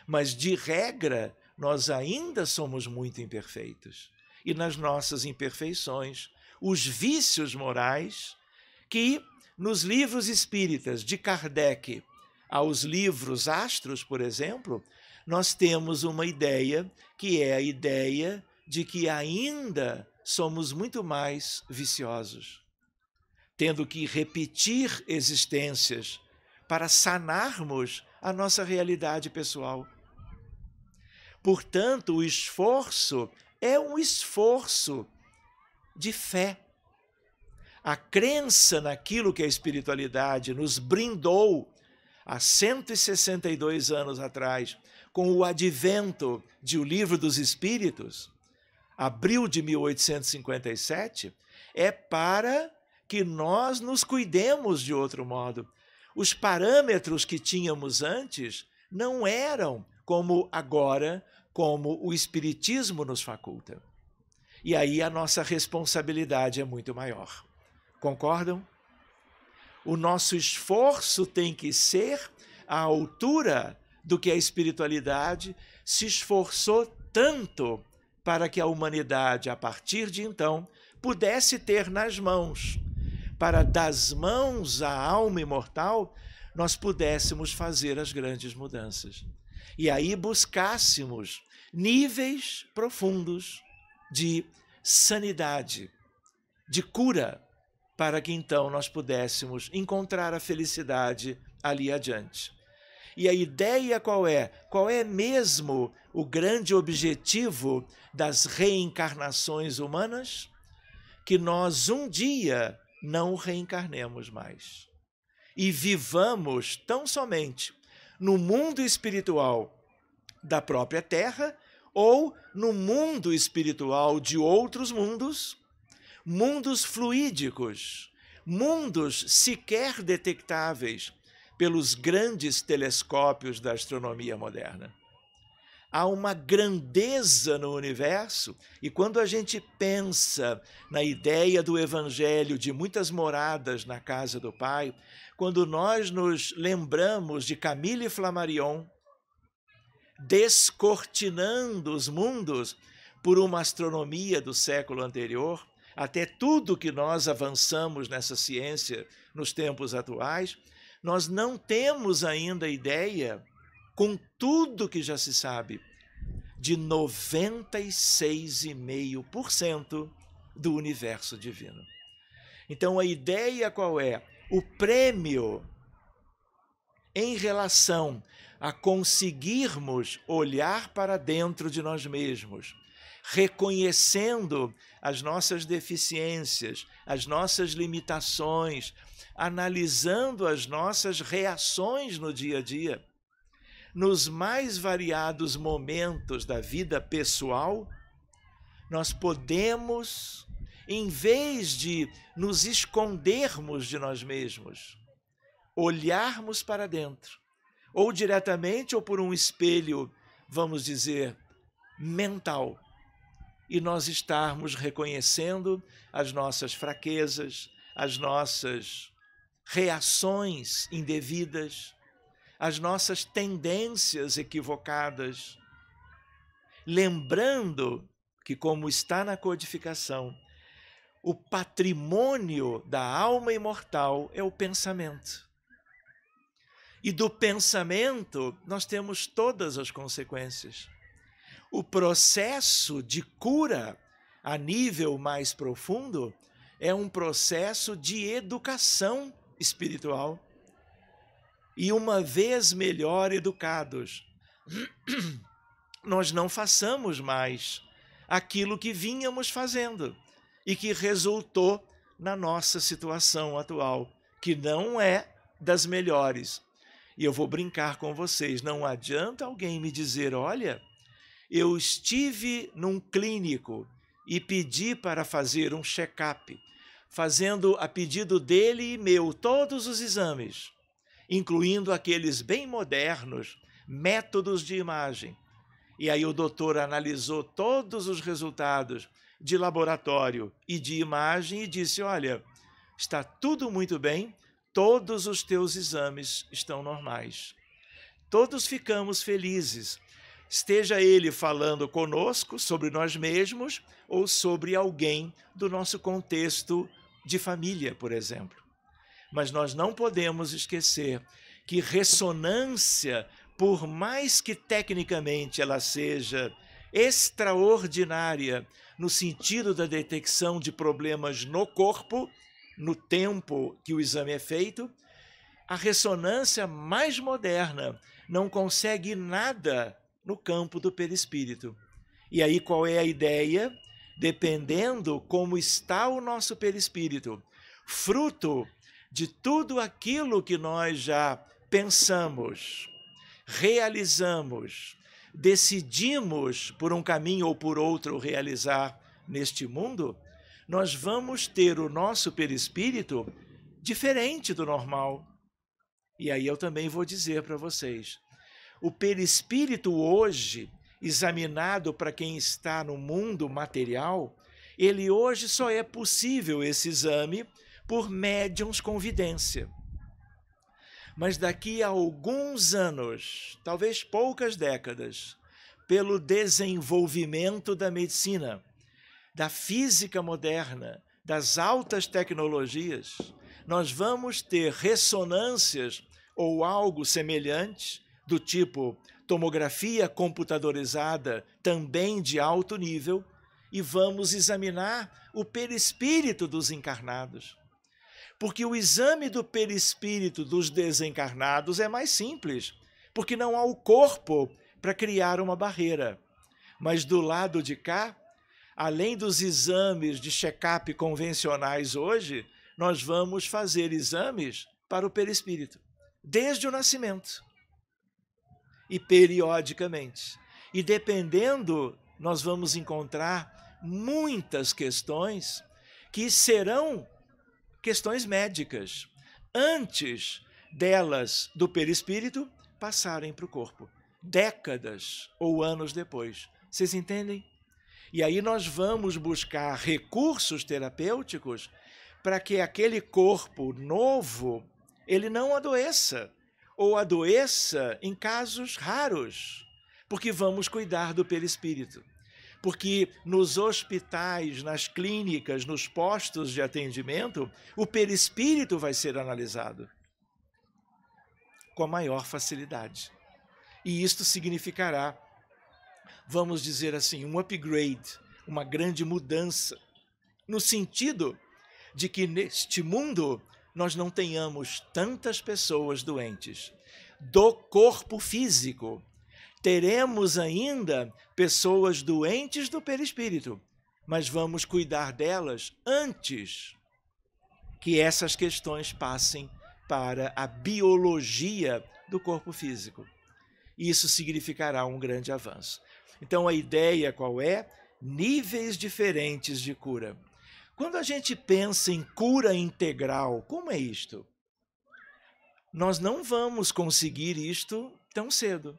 Mas, de regra, nós ainda somos muito imperfeitos. E nas nossas imperfeições, os vícios morais que, nos livros espíritas, de Kardec aos livros astros, por exemplo, nós temos uma ideia, que é a ideia de que ainda somos muito mais viciosos, tendo que repetir existências para sanarmos a nossa realidade pessoal. Portanto, o esforço é um esforço de fé. A crença naquilo que a espiritualidade nos brindou há 162 anos atrás, com o advento de O Livro dos Espíritos, abril de 1857, é para que nós nos cuidemos de outro modo. Os parâmetros que tínhamos antes não eram como agora, como o Espiritismo nos faculta. E aí a nossa responsabilidade é muito maior. Concordam? O nosso esforço tem que ser à altura do que a espiritualidade se esforçou tanto para que a humanidade, a partir de então, pudesse ter nas mãos, para das mãos à alma imortal, nós pudéssemos fazer as grandes mudanças. E aí buscássemos níveis profundos de sanidade, de cura, para que então nós pudéssemos encontrar a felicidade ali adiante. E a ideia qual é? Qual é mesmo o grande objetivo das reencarnações humanas? Que nós um dia não reencarnemos mais e vivamos tão somente no mundo espiritual da própria Terra ou no mundo espiritual de outros mundos, mundos fluídicos, mundos sequer detectáveis pelos grandes telescópios da astronomia moderna. Há uma grandeza no universo, e quando a gente pensa na ideia do Evangelho de muitas moradas na casa do Pai, quando nós nos lembramos de Camille Flammarion, descortinando os mundos por uma astronomia do século anterior, até tudo que nós avançamos nessa ciência nos tempos atuais, nós não temos ainda ideia, com tudo que já se sabe, de 96,5% do universo divino. Então, a ideia qual é? O prêmio em relação a conseguirmos olhar para dentro de nós mesmos, reconhecendo as nossas deficiências, as nossas limitações, analisando as nossas reações no dia a dia, nos mais variados momentos da vida pessoal, nós podemos, em vez de nos escondermos de nós mesmos, olharmos para dentro, ou diretamente ou por um espelho, vamos dizer, mental, e nós estarmos reconhecendo as nossas fraquezas, as nossas reações indevidas, as nossas tendências equivocadas, lembrando que, como está na codificação, o patrimônio da alma imortal é o pensamento. E do pensamento nós temos todas as consequências. O processo de cura a nível mais profundo é um processo de educação espiritual. E uma vez melhor educados, nós não façamos mais aquilo que vínhamos fazendo e que resultou na nossa situação atual, que não é das melhores. E eu vou brincar com vocês, não adianta alguém me dizer, olha, eu estive num clínico e pedi para fazer um check-up, fazendo a pedido dele e meu todos os exames, incluindo aqueles bem modernos, métodos de imagem. E aí o doutor analisou todos os resultados de laboratório e de imagem e disse, olha, está tudo muito bem, todos os teus exames estão normais. Todos ficamos felizes, esteja ele falando conosco sobre nós mesmos ou sobre alguém do nosso contexto de família, por exemplo. Mas nós não podemos esquecer que ressonância, por mais que tecnicamente ela seja extraordinária no sentido da detecção de problemas no corpo, no tempo que o exame é feito, a ressonância mais moderna não consegue nada no campo do perispírito. E aí qual é a ideia? Dependendo como está o nosso perispírito, fruto de tudo aquilo que nós já pensamos, realizamos, decidimos por um caminho ou por outro realizar neste mundo, nós vamos ter o nosso perispírito diferente do normal. E aí eu também vou dizer para vocês, o perispírito hoje, examinado para quem está no mundo material, ele hoje só é possível esse exame por médiuns com vidência. Mas daqui a alguns anos, talvez poucas décadas, pelo desenvolvimento da medicina, da física moderna, das altas tecnologias, nós vamos ter ressonâncias ou algo semelhante, do tipo tomografia computadorizada, também de alto nível, e vamos examinar o perispírito dos encarnados. Porque o exame do perispírito dos desencarnados é mais simples, porque não há o corpo para criar uma barreira. Mas do lado de cá, além dos exames de check-up convencionais hoje, nós vamos fazer exames para o perispírito, desde o nascimento e periodicamente. E dependendo, nós vamos encontrar muitas questões que serão questões médicas, antes delas, do perispírito, passarem para o corpo, décadas ou anos depois. Vocês entendem? E aí nós vamos buscar recursos terapêuticos para que aquele corpo novo, ele não adoeça, ou adoeça em casos raros, porque vamos cuidar do perispírito. Porque nos hospitais, nas clínicas, nos postos de atendimento, o perispírito vai ser analisado com a maior facilidade. E isto significará, vamos dizer assim, um upgrade, uma grande mudança, no sentido de que neste mundo nós não tenhamos tantas pessoas doentes do corpo físico. Teremos ainda pessoas doentes do perispírito, mas vamos cuidar delas antes que essas questões passem para a biologia do corpo físico. Isso significará um grande avanço. Então, a ideia qual é? Níveis diferentes de cura. Quando a gente pensa em cura integral, como é isto? Nós não vamos conseguir isto tão cedo.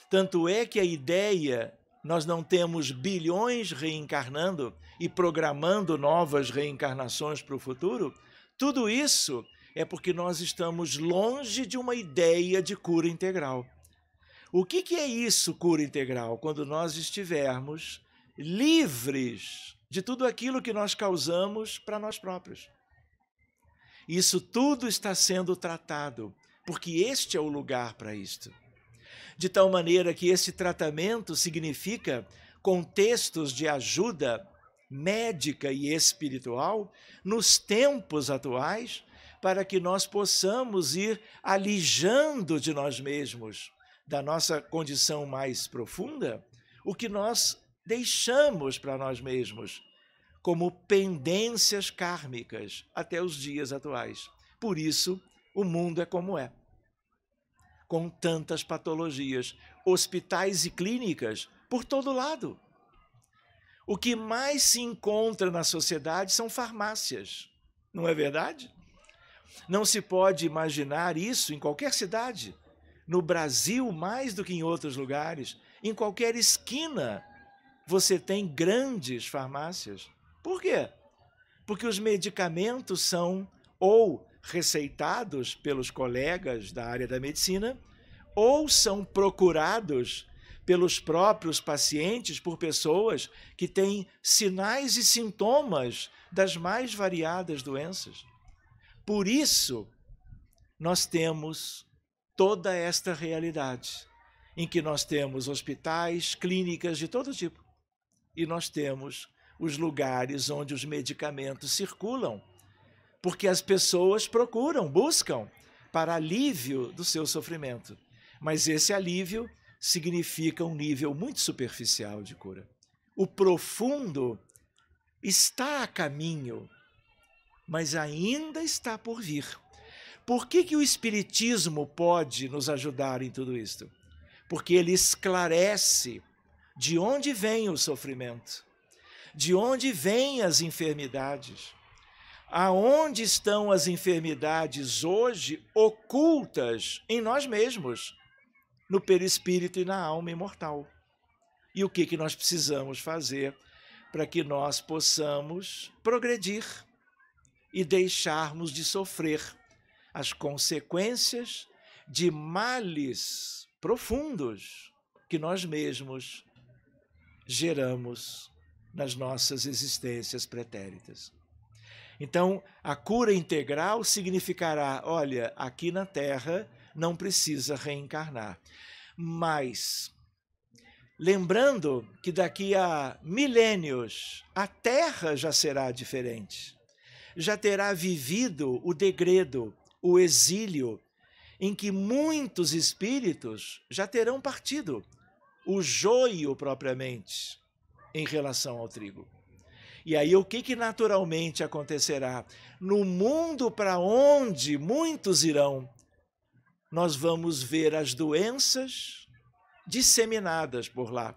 Tanto é que a ideia, nós não temos bilhões reencarnando e programando novas reencarnações para o futuro. Tudo isso é porque nós estamos longe de uma ideia de cura integral. O que é isso, cura integral? Quando nós estivermos livres de tudo aquilo que nós causamos para nós próprios. Isso tudo está sendo tratado, porque este é o lugar para isto. De tal maneira que esse tratamento significa contextos de ajuda médica e espiritual nos tempos atuais, para que nós possamos ir alijando de nós mesmos, da nossa condição mais profunda, o que nós deixamos para nós mesmos, como pendências kármicas até os dias atuais. Por isso, o mundo é como é, com tantas patologias, hospitais e clínicas por todo lado. O que mais se encontra na sociedade são farmácias, não é verdade? Não se pode imaginar isso em qualquer cidade. No Brasil, mais do que em outros lugares, em qualquer esquina, você tem grandes farmácias. Por quê? Porque os medicamentos são ou receitados pelos colegas da área da medicina, ou são procurados pelos próprios pacientes, por pessoas que têm sinais e sintomas das mais variadas doenças. Por isso, nós temos toda esta realidade, em que nós temos hospitais, clínicas de todo tipo, e nós temos os lugares onde os medicamentos circulam, porque as pessoas procuram, buscam para alívio do seu sofrimento. Mas esse alívio significa um nível muito superficial de cura. O profundo está a caminho, mas ainda está por vir. Por que o Espiritismo pode nos ajudar em tudo isto? Porque ele esclarece de onde vem o sofrimento, de onde vêm as enfermidades, aonde estão as enfermidades hoje ocultas em nós mesmos, no perispírito e na alma imortal. E o que nós precisamos fazer para que nós possamos progredir e deixarmos de sofrer as consequências de males profundos que nós mesmos geramos nas nossas existências pretéritas. Então, a cura integral significará, olha, aqui na Terra não precisa reencarnar. Mas, lembrando que daqui a milênios a Terra já será diferente, já terá vivido o degredo, o exílio, em que muitos espíritos já terão partido, o joio propriamente, em relação ao trigo. E aí o que naturalmente acontecerá? No mundo para onde muitos irão, nós vamos ver as doenças disseminadas por lá.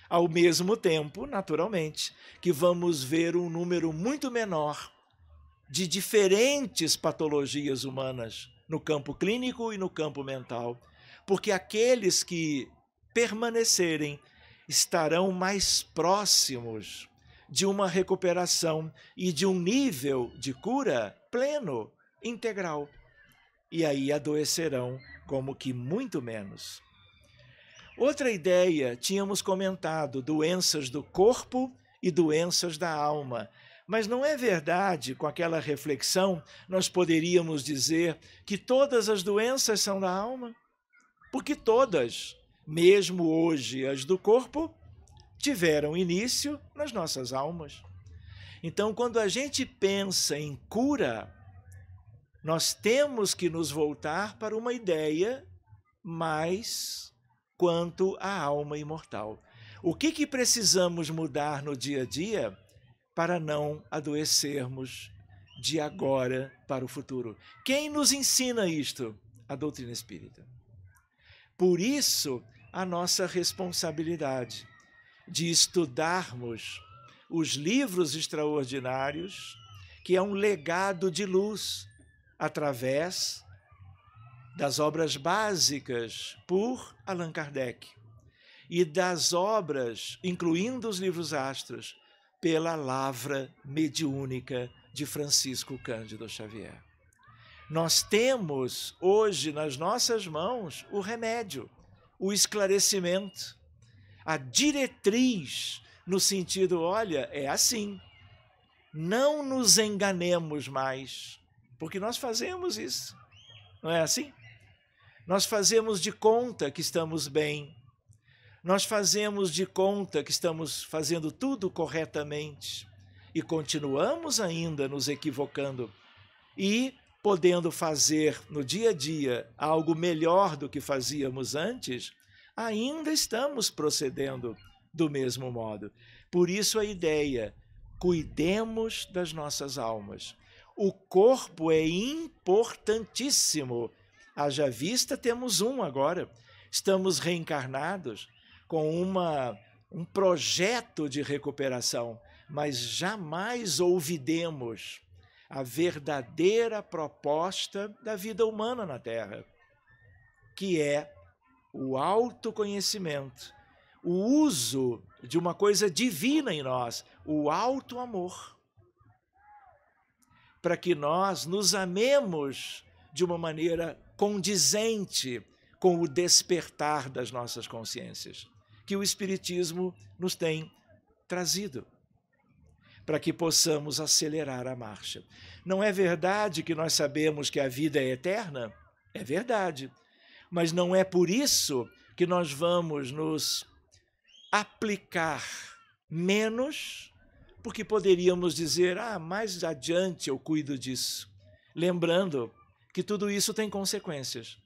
Ao mesmo tempo, naturalmente, que vamos ver um número muito menor de diferentes patologias humanas no campo clínico e no campo mental, porque aqueles que permanecerem estarão mais próximos de uma recuperação e de um nível de cura pleno, integral. E aí adoecerão como que muito menos. Outra ideia, tínhamos comentado, doenças do corpo e doenças da alma. Mas não é verdade, com aquela reflexão, nós poderíamos dizer que todas as doenças são da alma? Porque todas, mesmo hoje as do corpo, tiveram início nas nossas almas. Então, quando a gente pensa em cura, nós temos que nos voltar para uma ideia mais quanto à alma imortal. O que precisamos mudar no dia a dia para não adoecermos de agora para o futuro. Quem nos ensina isto? A doutrina espírita. Por isso, a nossa responsabilidade de estudarmos os livros extraordinários, que é um legado de luz, através das obras básicas por Allan Kardec e das obras, incluindo os livros astros, pela lavra mediúnica de Francisco Cândido Xavier. Nós temos hoje nas nossas mãos o remédio, o esclarecimento, a diretriz no sentido, olha, é assim, não nos enganemos mais, porque nós fazemos isso, não é assim? Nós fazemos de conta que estamos bem, nós fazemos de conta que estamos fazendo tudo corretamente e continuamos ainda nos equivocando e podendo fazer no dia a dia algo melhor do que fazíamos antes, ainda estamos procedendo do mesmo modo. Por isso a ideia, cuidemos das nossas almas. O corpo é importantíssimo. Haja vista, temos um agora. Estamos reencarnados com um projeto de recuperação, mas jamais olvidemos a verdadeira proposta da vida humana na Terra, que é o autoconhecimento, o uso de uma coisa divina em nós, o auto-amor, para que nós nos amemos de uma maneira condizente com o despertar das nossas consciências, que o Espiritismo nos tem trazido, para que possamos acelerar a marcha. Não é verdade que nós sabemos que a vida é eterna? É verdade. Mas não é por isso que nós vamos nos aplicar menos, porque poderíamos dizer, mais adiante eu cuido disso. Lembrando que tudo isso tem consequências.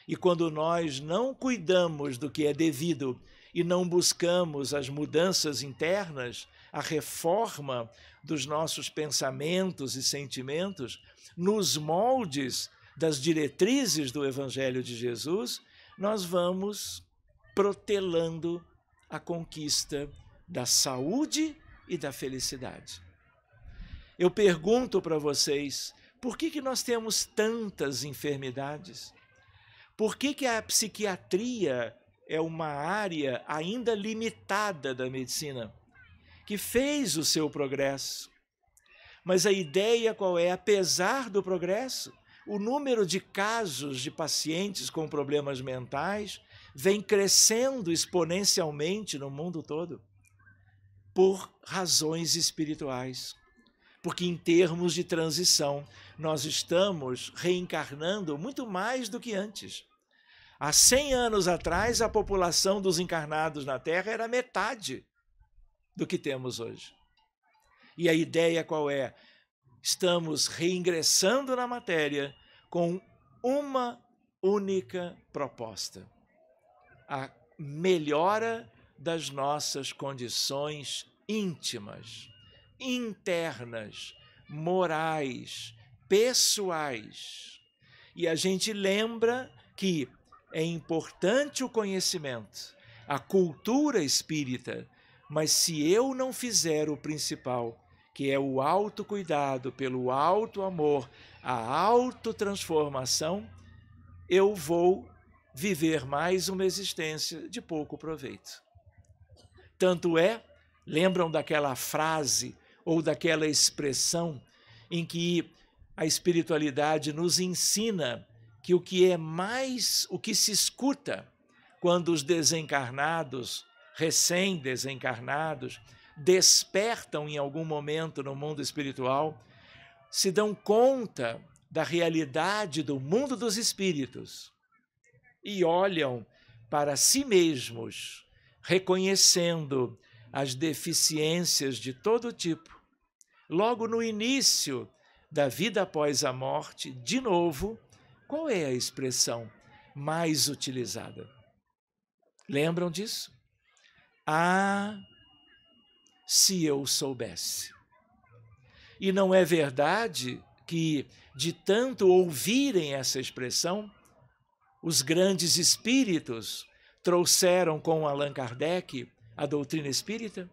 E quando nós não cuidamos do que é devido e não buscamos as mudanças internas, a reforma dos nossos pensamentos e sentimentos, nos moldes das diretrizes do Evangelho de Jesus, nós vamos protelando a conquista da saúde e da felicidade. Eu pergunto para vocês, por que nós temos tantas enfermidades? Por que a psiquiatria é uma área ainda limitada da medicina, que fez o seu progresso? Mas a ideia qual é? Apesar do progresso, o número de casos de pacientes com problemas mentais vem crescendo exponencialmente no mundo todo, por razões espirituais. Porque em termos de transição, nós estamos reencarnando muito mais do que antes. Há 100 anos atrás, a população dos encarnados na Terra era metade do que temos hoje. E a ideia qual é? Estamos reingressando na matéria com uma única proposta: a melhora das nossas condições íntimas, internas, morais, pessoais. E a gente lembra que é importante o conhecimento, a cultura espírita, mas se eu não fizer o principal, que é o autocuidado, pelo auto-amor, a autotransformação, eu vou viver mais uma existência de pouco proveito. Tanto é, lembram daquela frase ou daquela expressão em que a espiritualidade nos ensina que o que se escuta quando os desencarnados, recém-desencarnados, despertam em algum momento no mundo espiritual, se dão conta da realidade do mundo dos espíritos e olham para si mesmos, reconhecendo as deficiências de todo tipo. Logo no início da vida após a morte, de novo, qual é a expressão mais utilizada? Lembram disso? Se eu soubesse. E não é verdade que, de tanto ouvirem essa expressão, os grandes espíritos trouxeram com Allan Kardec a doutrina espírita,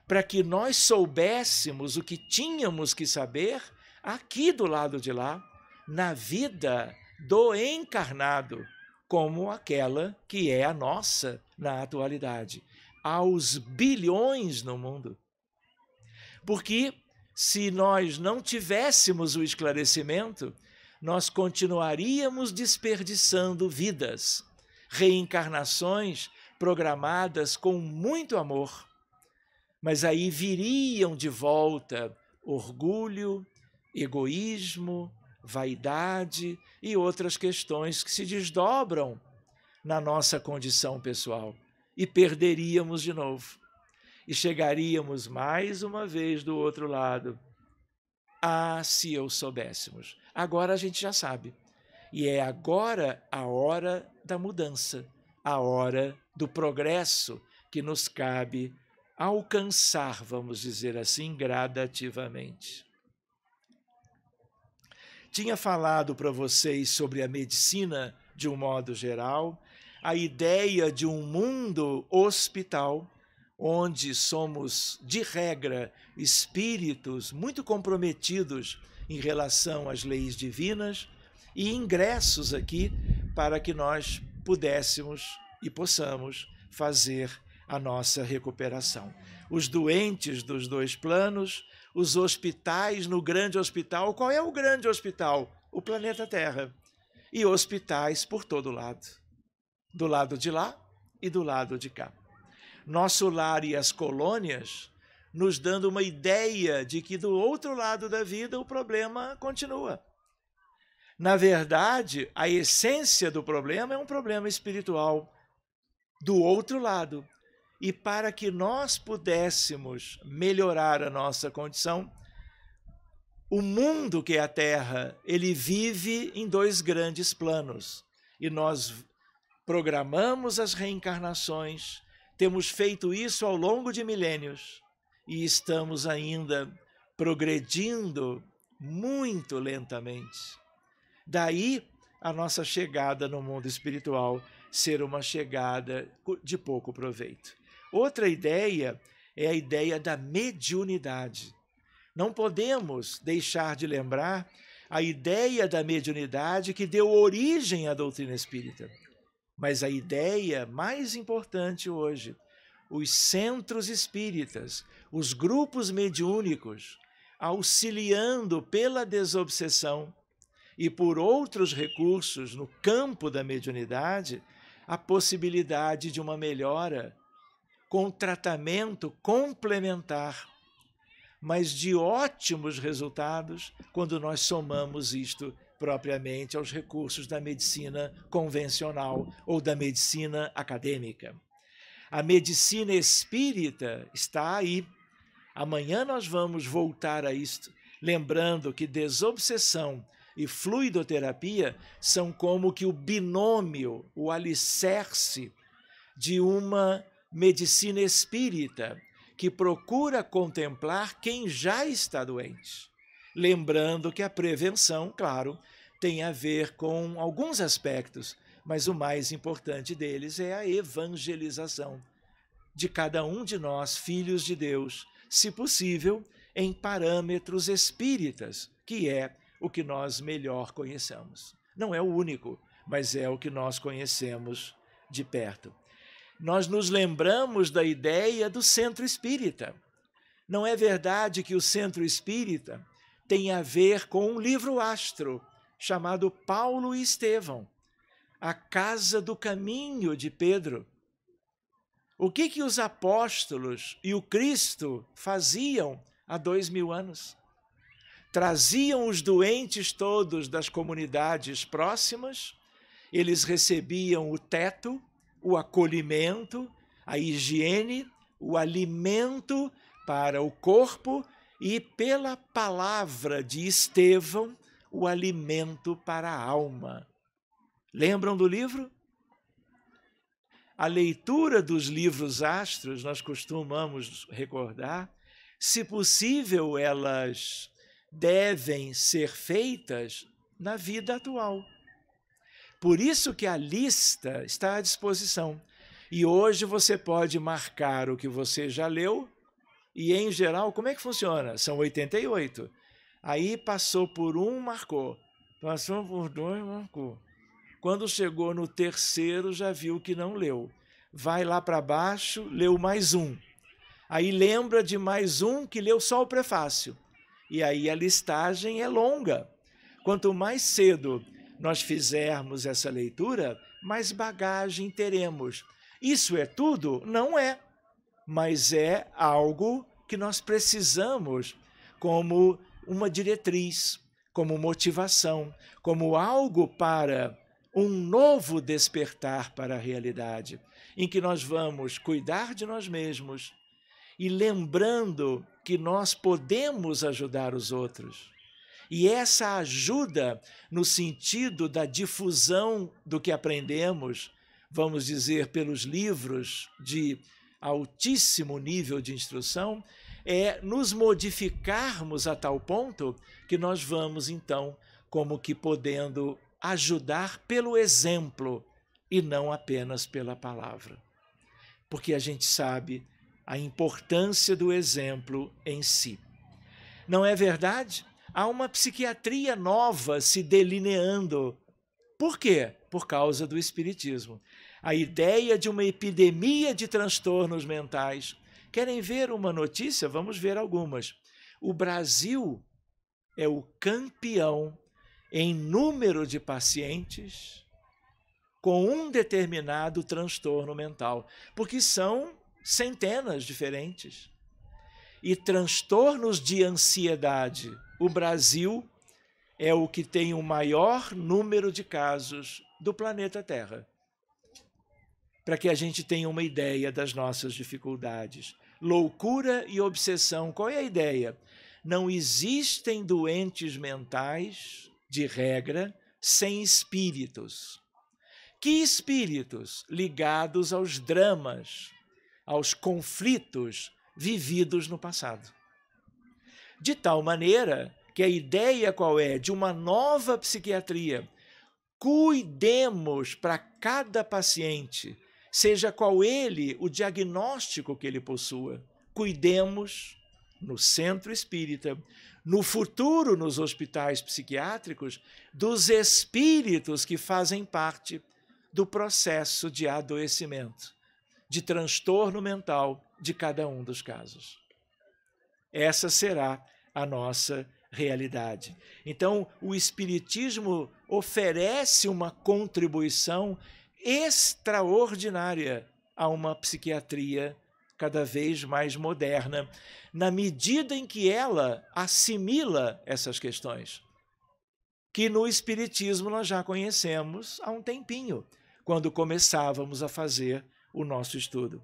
para que nós soubéssemos o que tínhamos que saber aqui do lado de lá, na vida do encarnado, como aquela que é a nossa na atualidade, aos bilhões no mundo. Porque se nós não tivéssemos o esclarecimento, nós continuaríamos desperdiçando vidas, reencarnações programadas com muito amor. Mas aí viriam de volta orgulho, egoísmo, vaidade e outras questões que se desdobram na nossa condição pessoal, e perderíamos de novo. E chegaríamos mais uma vez do outro lado. Ah, se eu soubéssemos. Agora a gente já sabe. E é agora a hora da mudança, a hora do progresso que nos cabe alcançar, vamos dizer assim, gradativamente. Tinha falado para vocês sobre a medicina de um modo geral, a ideia de um mundo hospital, onde somos, de regra, espíritos muito comprometidos em relação às leis divinas e ingressos aqui para que nós pudéssemos e possamos fazer a nossa recuperação. Os doentes dos dois planos, os hospitais no grande hospital. Qual é o grande hospital? O planeta Terra. E hospitais por todo lado. Do lado de lá e do lado de cá. Nosso lar e as colônias nos dando uma ideia de que do outro lado da vida o problema continua. Na verdade, a essência do problema é um problema espiritual do outro lado. E para que nós pudéssemos melhorar a nossa condição, o mundo que é a Terra, ele vive em dois grandes planos. E nós programamos as reencarnações, temos feito isso ao longo de milênios e estamos ainda progredindo muito lentamente. Daí a nossa chegada no mundo espiritual ser uma chegada de pouco proveito. Outra ideia é a ideia da mediunidade. Não podemos deixar de lembrar a ideia da mediunidade que deu origem à doutrina espírita. Mas a ideia mais importante hoje, os centros espíritas, os grupos mediúnicos, auxiliando pela desobsessão e por outros recursos no campo da mediunidade, a possibilidade de uma melhora com tratamento complementar, mas de ótimos resultados quando nós somamos isto propriamente aos recursos da medicina convencional ou da medicina acadêmica. A medicina espírita está aí. Amanhã nós vamos voltar a isto, lembrando que desobsessão e fluidoterapia são como que o binômio, o alicerce de uma medicina espírita que procura contemplar quem já está doente. Lembrando que a prevenção, claro, tem a ver com alguns aspectos, mas o mais importante deles é a evangelização de cada um de nós, filhos de Deus, se possível, em parâmetros espíritas, que é o que nós melhor conhecemos. Não é o único, mas é o que nós conhecemos de perto. Nós nos lembramos da ideia do centro espírita. Não é verdade que o centro espírita tem a ver com um livro-astro chamado Paulo e Estevão, a casa do caminho de Pedro. O que os apóstolos e o Cristo faziam há 2000 anos? Traziam os doentes todos das comunidades próximas, eles recebiam o teto, o acolhimento, a higiene, o alimento para o corpo e, pela palavra de Estevão, o alimento para a alma. Lembram do livro? A leitura dos livros astros, nós costumamos recordar, se possível, elas devem ser feitas na vida atual. Por isso que a lista está à disposição. E hoje você pode marcar o que você já leu e, em geral, como é que funciona? São 88. Aí passou por um, marcou. Passou por dois, marcou. Quando chegou no terceiro, já viu que não leu. Vai lá para baixo, leu mais um. Aí lembra de mais um que leu só o prefácio. E aí a listagem é longa. Quanto mais cedo nós fizermos essa leitura, mais bagagem teremos. Isso é tudo? Não é. Mas é algo que nós precisamos como uma diretriz, como motivação, como algo para um novo despertar para a realidade, em que nós vamos cuidar de nós mesmos e lembrando que nós podemos ajudar os outros. E essa ajuda no sentido da difusão do que aprendemos, vamos dizer, pelos livros de altíssimo nível de instrução, é nos modificarmos a tal ponto que nós vamos, então, como que podendo ajudar pelo exemplo e não apenas pela palavra. Porque a gente sabe a importância do exemplo em si. Não é verdade? Há uma psiquiatria nova se delineando. Por quê? Por causa do Espiritismo. A ideia de uma epidemia de transtornos mentais. Querem ver uma notícia? Vamos ver algumas. O Brasil é o campeão em número de pacientes com um determinado transtorno mental, porque são centenas diferentes. E transtornos de ansiedade, o Brasil é o que tem o maior número de casos do planeta Terra. Para que a gente tenha uma ideia das nossas dificuldades. Loucura e obsessão, qual é a ideia? Não existem doentes mentais, de regra, sem espíritos. Que espíritos? Ligados aos dramas, aos conflitos vividos no passado. De tal maneira que a ideia qual é? De uma nova psiquiatria. Cuidemos para cada paciente, seja qual ele, o diagnóstico que ele possua. Cuidemos no centro espírita, no futuro nos hospitais psiquiátricos, dos espíritos que fazem parte do processo de adoecimento, de transtorno mental de cada um dos casos. Essa será a nossa realidade. Então, o Espiritismo oferece uma contribuição extraordinária a uma psiquiatria cada vez mais moderna, na medida em que ela assimila essas questões, que no Espiritismo nós já conhecemos há um tempinho, quando começávamos a fazer o nosso estudo.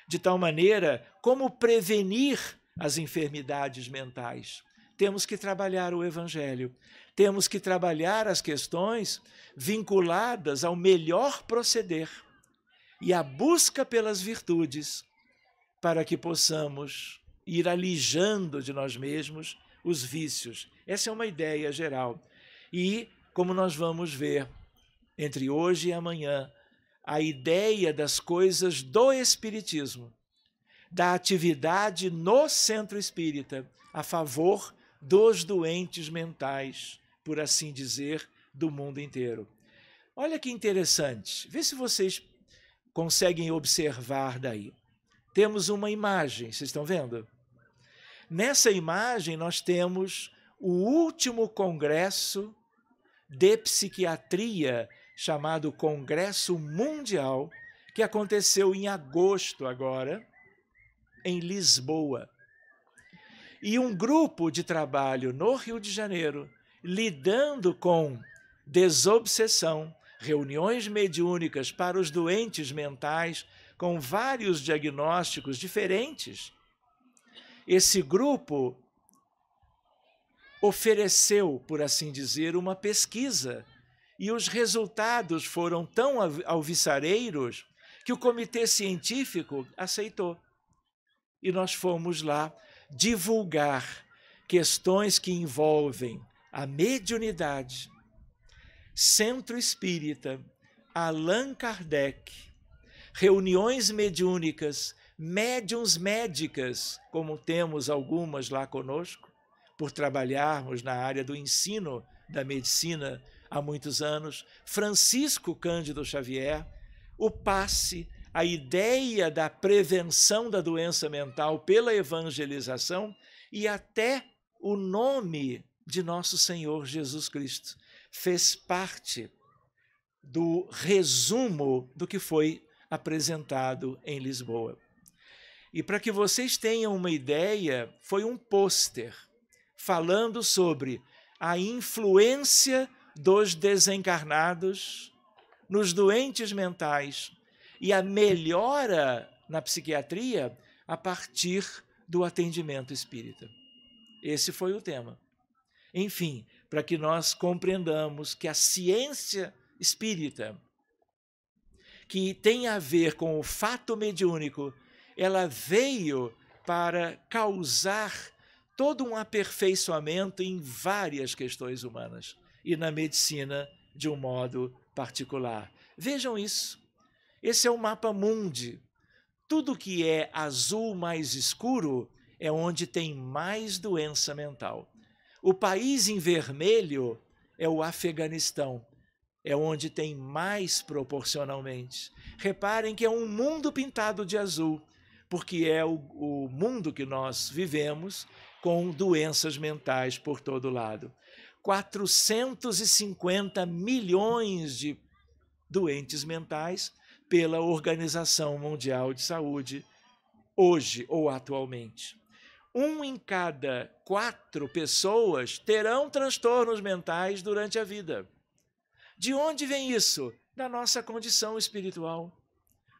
De tal maneira, como prevenir as enfermidades mentais? Temos que trabalhar o Evangelho, temos que trabalhar as questões vinculadas ao melhor proceder e à busca pelas virtudes, para que possamos ir alijando de nós mesmos os vícios. Essa é uma ideia geral. E, como nós vamos ver entre hoje e amanhã, a ideia das coisas do Espiritismo, da atividade no centro espírita, a favor dos doentes mentais, por assim dizer, do mundo inteiro. Olha que interessante, vê se vocês conseguem observar daí. Temos uma imagem, vocês estão vendo? Nessa imagem nós temos o último congresso de psiquiatria, chamado Congresso Mundial, que aconteceu em agosto agora, em Lisboa. E um grupo de trabalho no Rio de Janeiro, lidando com desobsessão, reuniões mediúnicas para os doentes mentais, com vários diagnósticos diferentes. Esse grupo ofereceu, por assim dizer, uma pesquisa, e os resultados foram tão alvissareiros que o comitê científico aceitou. E nós fomos lá divulgar questões que envolvem a mediunidade, Centro Espírita, Allan Kardec, reuniões mediúnicas, médiuns médicas, como temos algumas lá conosco, por trabalharmos na área do ensino da medicina há muitos anos, Francisco Cândido Xavier, o passe, a ideia da prevenção da doença mental pela evangelização e até o nome de nosso Senhor Jesus Cristo fez parte do resumo do que foi apresentado em Lisboa. E para que vocês tenham uma ideia, foi um pôster falando sobre a influência dos desencarnados nos doentes mentais e a melhora na psiquiatria a partir do atendimento espírita. Esse foi o tema. Enfim, para que nós compreendamos que a ciência espírita, que tem a ver com o fato mediúnico, ela veio para causar todo um aperfeiçoamento em várias questões humanas e na medicina de um modo particular. Vejam isso. Esse é o mapa mundi. Tudo que é azul mais escuro é onde tem mais doença mental. O país em vermelho é o Afeganistão, é onde tem mais proporcionalmente. Reparem que é um mundo pintado de azul, porque é o mundo que nós vivemos com doenças mentais por todo lado. 450 milhões de doentes mentais pela Organização Mundial de Saúde, hoje ou atualmente. 1 em cada 4 pessoas terão transtornos mentais durante a vida. De onde vem isso? Da nossa condição espiritual.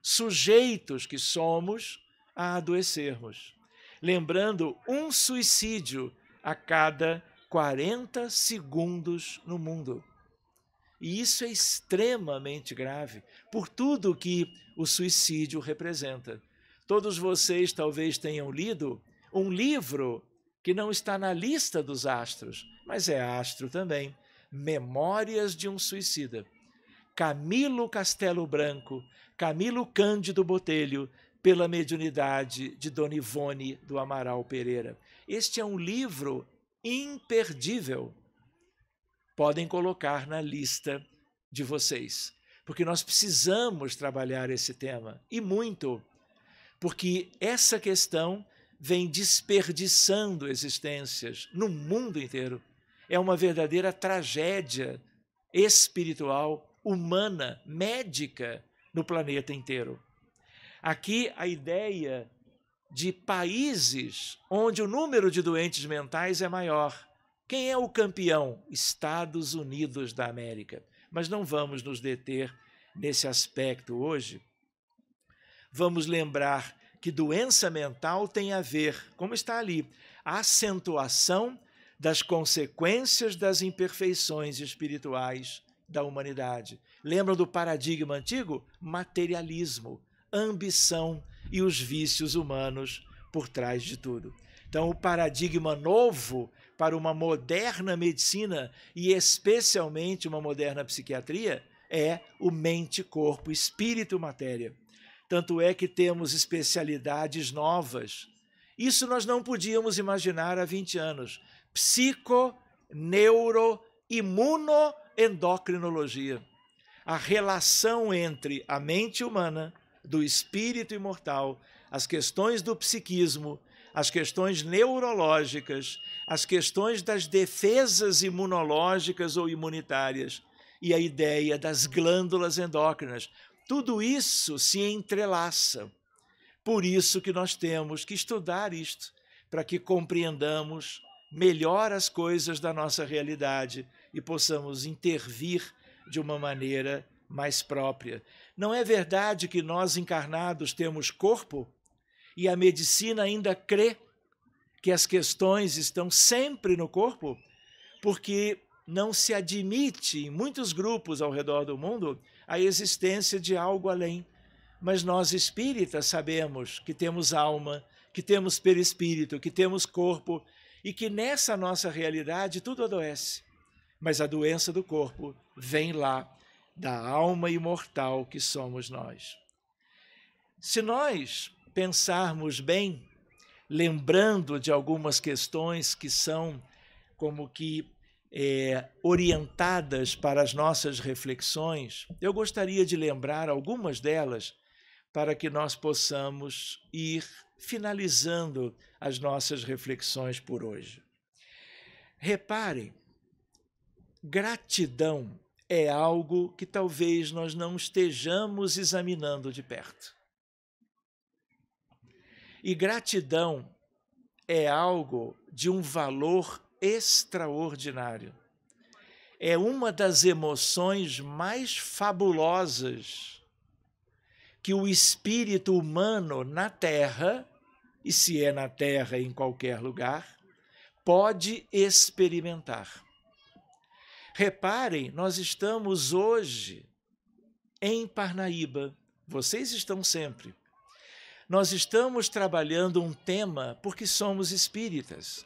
Sujeitos que somos a adoecermos. Lembrando, um suicídio a cada 40 segundos no mundo. E isso é extremamente grave, por tudo que o suicídio representa. Todos vocês talvez tenham lido um livro que não está na lista dos astros, mas é astro também, Memórias de um Suicida. Camilo Castelo Branco, Camilo Cândido Botelho, pela mediunidade de Dona Ivone do Amaral Pereira. Este é um livro imperdível. Podem colocar na lista de vocês, porque nós precisamos trabalhar esse tema, e muito, porque essa questão vem desperdiçando existências no mundo inteiro. É uma verdadeira tragédia espiritual, humana, médica no planeta inteiro. Aqui a ideia de países onde o número de doentes mentais é maior. Quem é o campeão? Estados Unidos da América. Mas não vamos nos deter nesse aspecto hoje. Vamos lembrar que doença mental tem a ver, como está ali, a acentuação das consequências das imperfeições espirituais da humanidade. Lembram do paradigma antigo? Materialismo, ambição e os vícios humanos por trás de tudo. Então, o paradigma novo para uma moderna medicina e especialmente uma moderna psiquiatria é o mente, corpo, espírito e matéria. Tanto é que temos especialidades novas. Isso nós não podíamos imaginar há 20 anos. Psico, neuro, imunoendocrinologia. A relação entre a mente humana, do espírito imortal, as questões do psiquismo, as questões neurológicas, as questões das defesas imunológicas ou imunitárias e a ideia das glândulas endócrinas. Tudo isso se entrelaça. Por isso que nós temos que estudar isto, para que compreendamos melhor as coisas da nossa realidade e possamos intervir de uma maneira mais própria. Não é verdade que nós encarnados temos corpo e a medicina ainda crê que as questões estão sempre no corpo? Porque não se admite em muitos grupos ao redor do mundo a existência de algo além. Mas nós espíritas sabemos que temos alma, que temos perispírito, que temos corpo e que nessa nossa realidade tudo adoece, mas a doença do corpo vem lá da alma imortal que somos nós. Se nós pensarmos bem, lembrando de algumas questões que são como que orientadas para as nossas reflexões, eu gostaria de lembrar algumas delas para que nós possamos ir finalizando as nossas reflexões por hoje. Reparem, gratidão é algo que talvez nós não estejamos examinando de perto. E gratidão é algo de um valor extraordinário. É uma das emoções mais fabulosas que o espírito humano na Terra, e se é na Terra em qualquer lugar, pode experimentar. Reparem, nós estamos hoje em Parnaíba, vocês estão sempre. Nós estamos trabalhando um tema porque somos espíritas.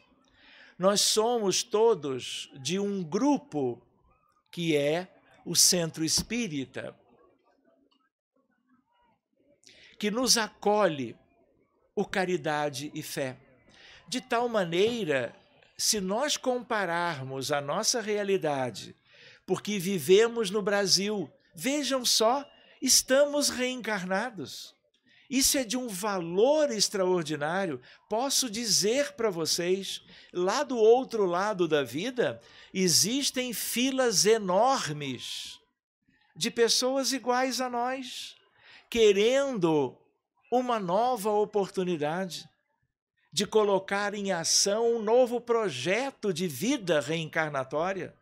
Nós somos todos de um grupo que é o Centro Espírita, que nos acolhe o Caridade e Fé. De tal maneira, se nós compararmos a nossa realidade, porque vivemos no Brasil, vejam só, estamos reencarnados. Isso é de um valor extraordinário. Posso dizer para vocês, lá do outro lado da vida, existem filas enormes de pessoas iguais a nós, querendo uma nova oportunidade de colocar em ação um novo projeto de vida reencarnatória.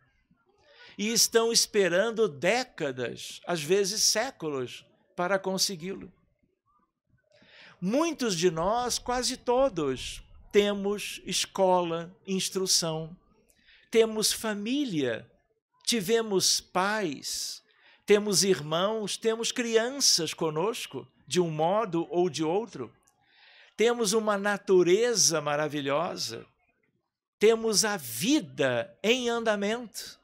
E estão esperando décadas, às vezes séculos, para consegui-lo. Muitos de nós, quase todos, temos escola, instrução, temos família, tivemos pais, temos irmãos, temos crianças conosco, de um modo ou de outro. Temos uma natureza maravilhosa, temos a vida em andamento,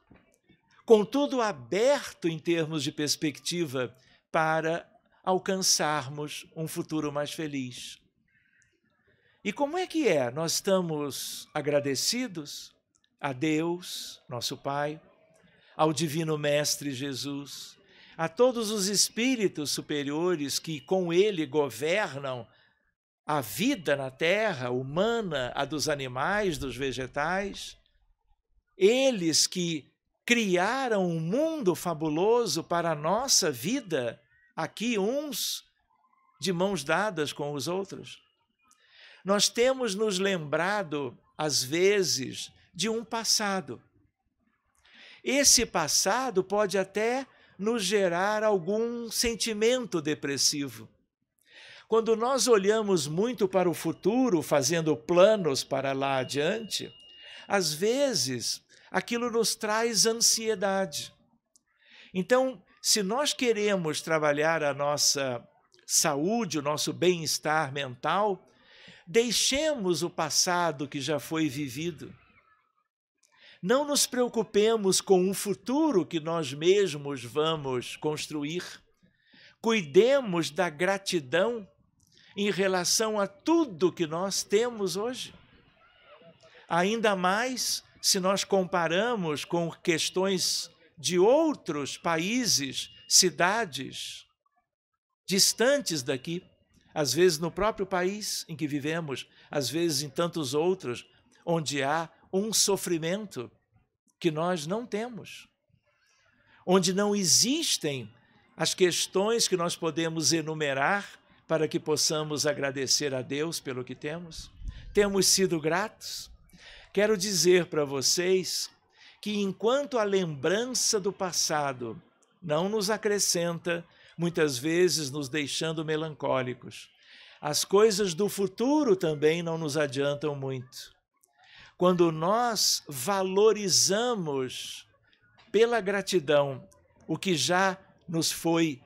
com tudo aberto em termos de perspectiva para alcançarmos um futuro mais feliz. E como é que é? Nós estamos agradecidos a Deus, nosso Pai, ao Divino Mestre Jesus, a todos os espíritos superiores que com Ele governam a vida na Terra, humana, a dos animais, dos vegetais, eles que criaram um mundo fabuloso para a nossa vida, aqui uns de mãos dadas com os outros. Nós temos nos lembrado, às vezes, de um passado. Esse passado pode até nos gerar algum sentimento depressivo. Quando nós olhamos muito para o futuro, fazendo planos para lá adiante, às vezes aquilo nos traz ansiedade. Então, se nós queremos trabalhar a nossa saúde, o nosso bem-estar mental, deixemos o passado que já foi vivido. Não nos preocupemos com o futuro que nós mesmos vamos construir. Cuidemos da gratidão em relação a tudo que nós temos hoje. Ainda mais se nós comparamos com questões de outros países, cidades, distantes daqui, às vezes no próprio país em que vivemos, às vezes em tantos outros, onde há um sofrimento que nós não temos, onde não existem as questões que nós podemos enumerar para que possamos agradecer a Deus pelo que temos. Temos sido gratos. Quero dizer para vocês que enquanto a lembrança do passado não nos acrescenta, muitas vezes nos deixando melancólicos, as coisas do futuro também não nos adiantam muito. Quando nós valorizamos pela gratidão o que já nos foi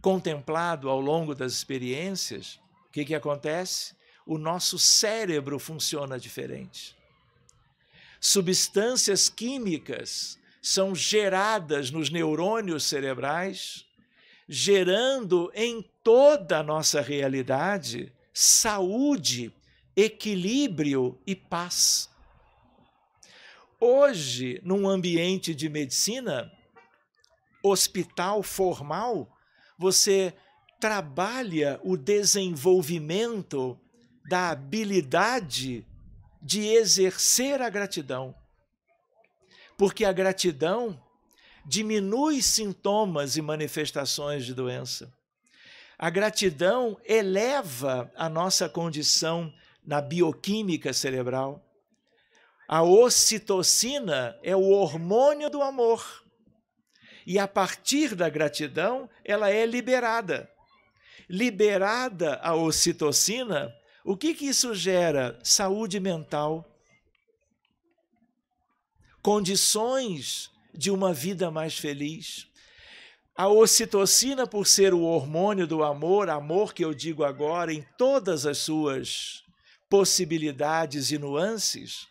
contemplado ao longo das experiências, o que acontece? O nosso cérebro funciona diferente. substâncias químicas são geradas nos neurônios cerebrais, gerando em toda a nossa realidade saúde, equilíbrio e paz. Hoje, num ambiente de medicina, hospital formal, você trabalha o desenvolvimento da habilidade de exercer a gratidão. Porque a gratidão diminui sintomas e manifestações de doença. A gratidão eleva a nossa condição na bioquímica cerebral. A ocitocina é o hormônio do amor. E a partir da gratidão, ela é liberada. Liberada a ocitocina, o que isso gera? Saúde mental, condições de uma vida mais feliz. A ocitocina, por ser o hormônio do amor, amor que eu digo agora em todas as suas possibilidades e nuances,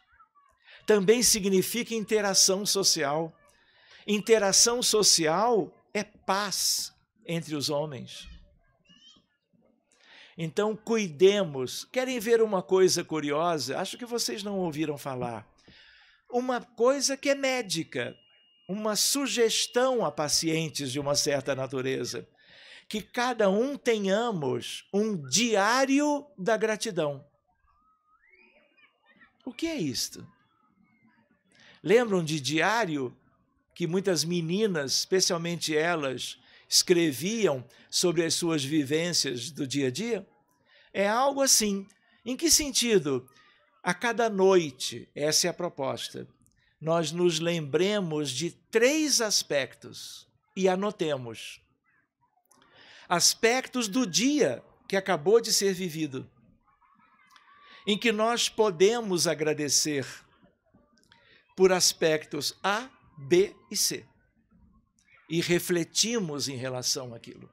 também significa interação social. Interação social é paz entre os homens. Então, cuidemos. Querem ver uma coisa curiosa? Acho que vocês não ouviram falar. Uma coisa que é médica, uma sugestão a pacientes de uma certa natureza, que cada um tenhamos um diário da gratidão. O que é isto? Lembram de diário que muitas meninas, especialmente elas, escreviam sobre as suas vivências do dia a dia? É algo assim. Em que sentido? A cada noite, essa é a proposta, nós nos lembremos de 3 aspectos e anotemos. Aspectos do dia que acabou de ser vivido, em que nós podemos agradecer por aspectos A, B e C. E refletimos em relação àquilo.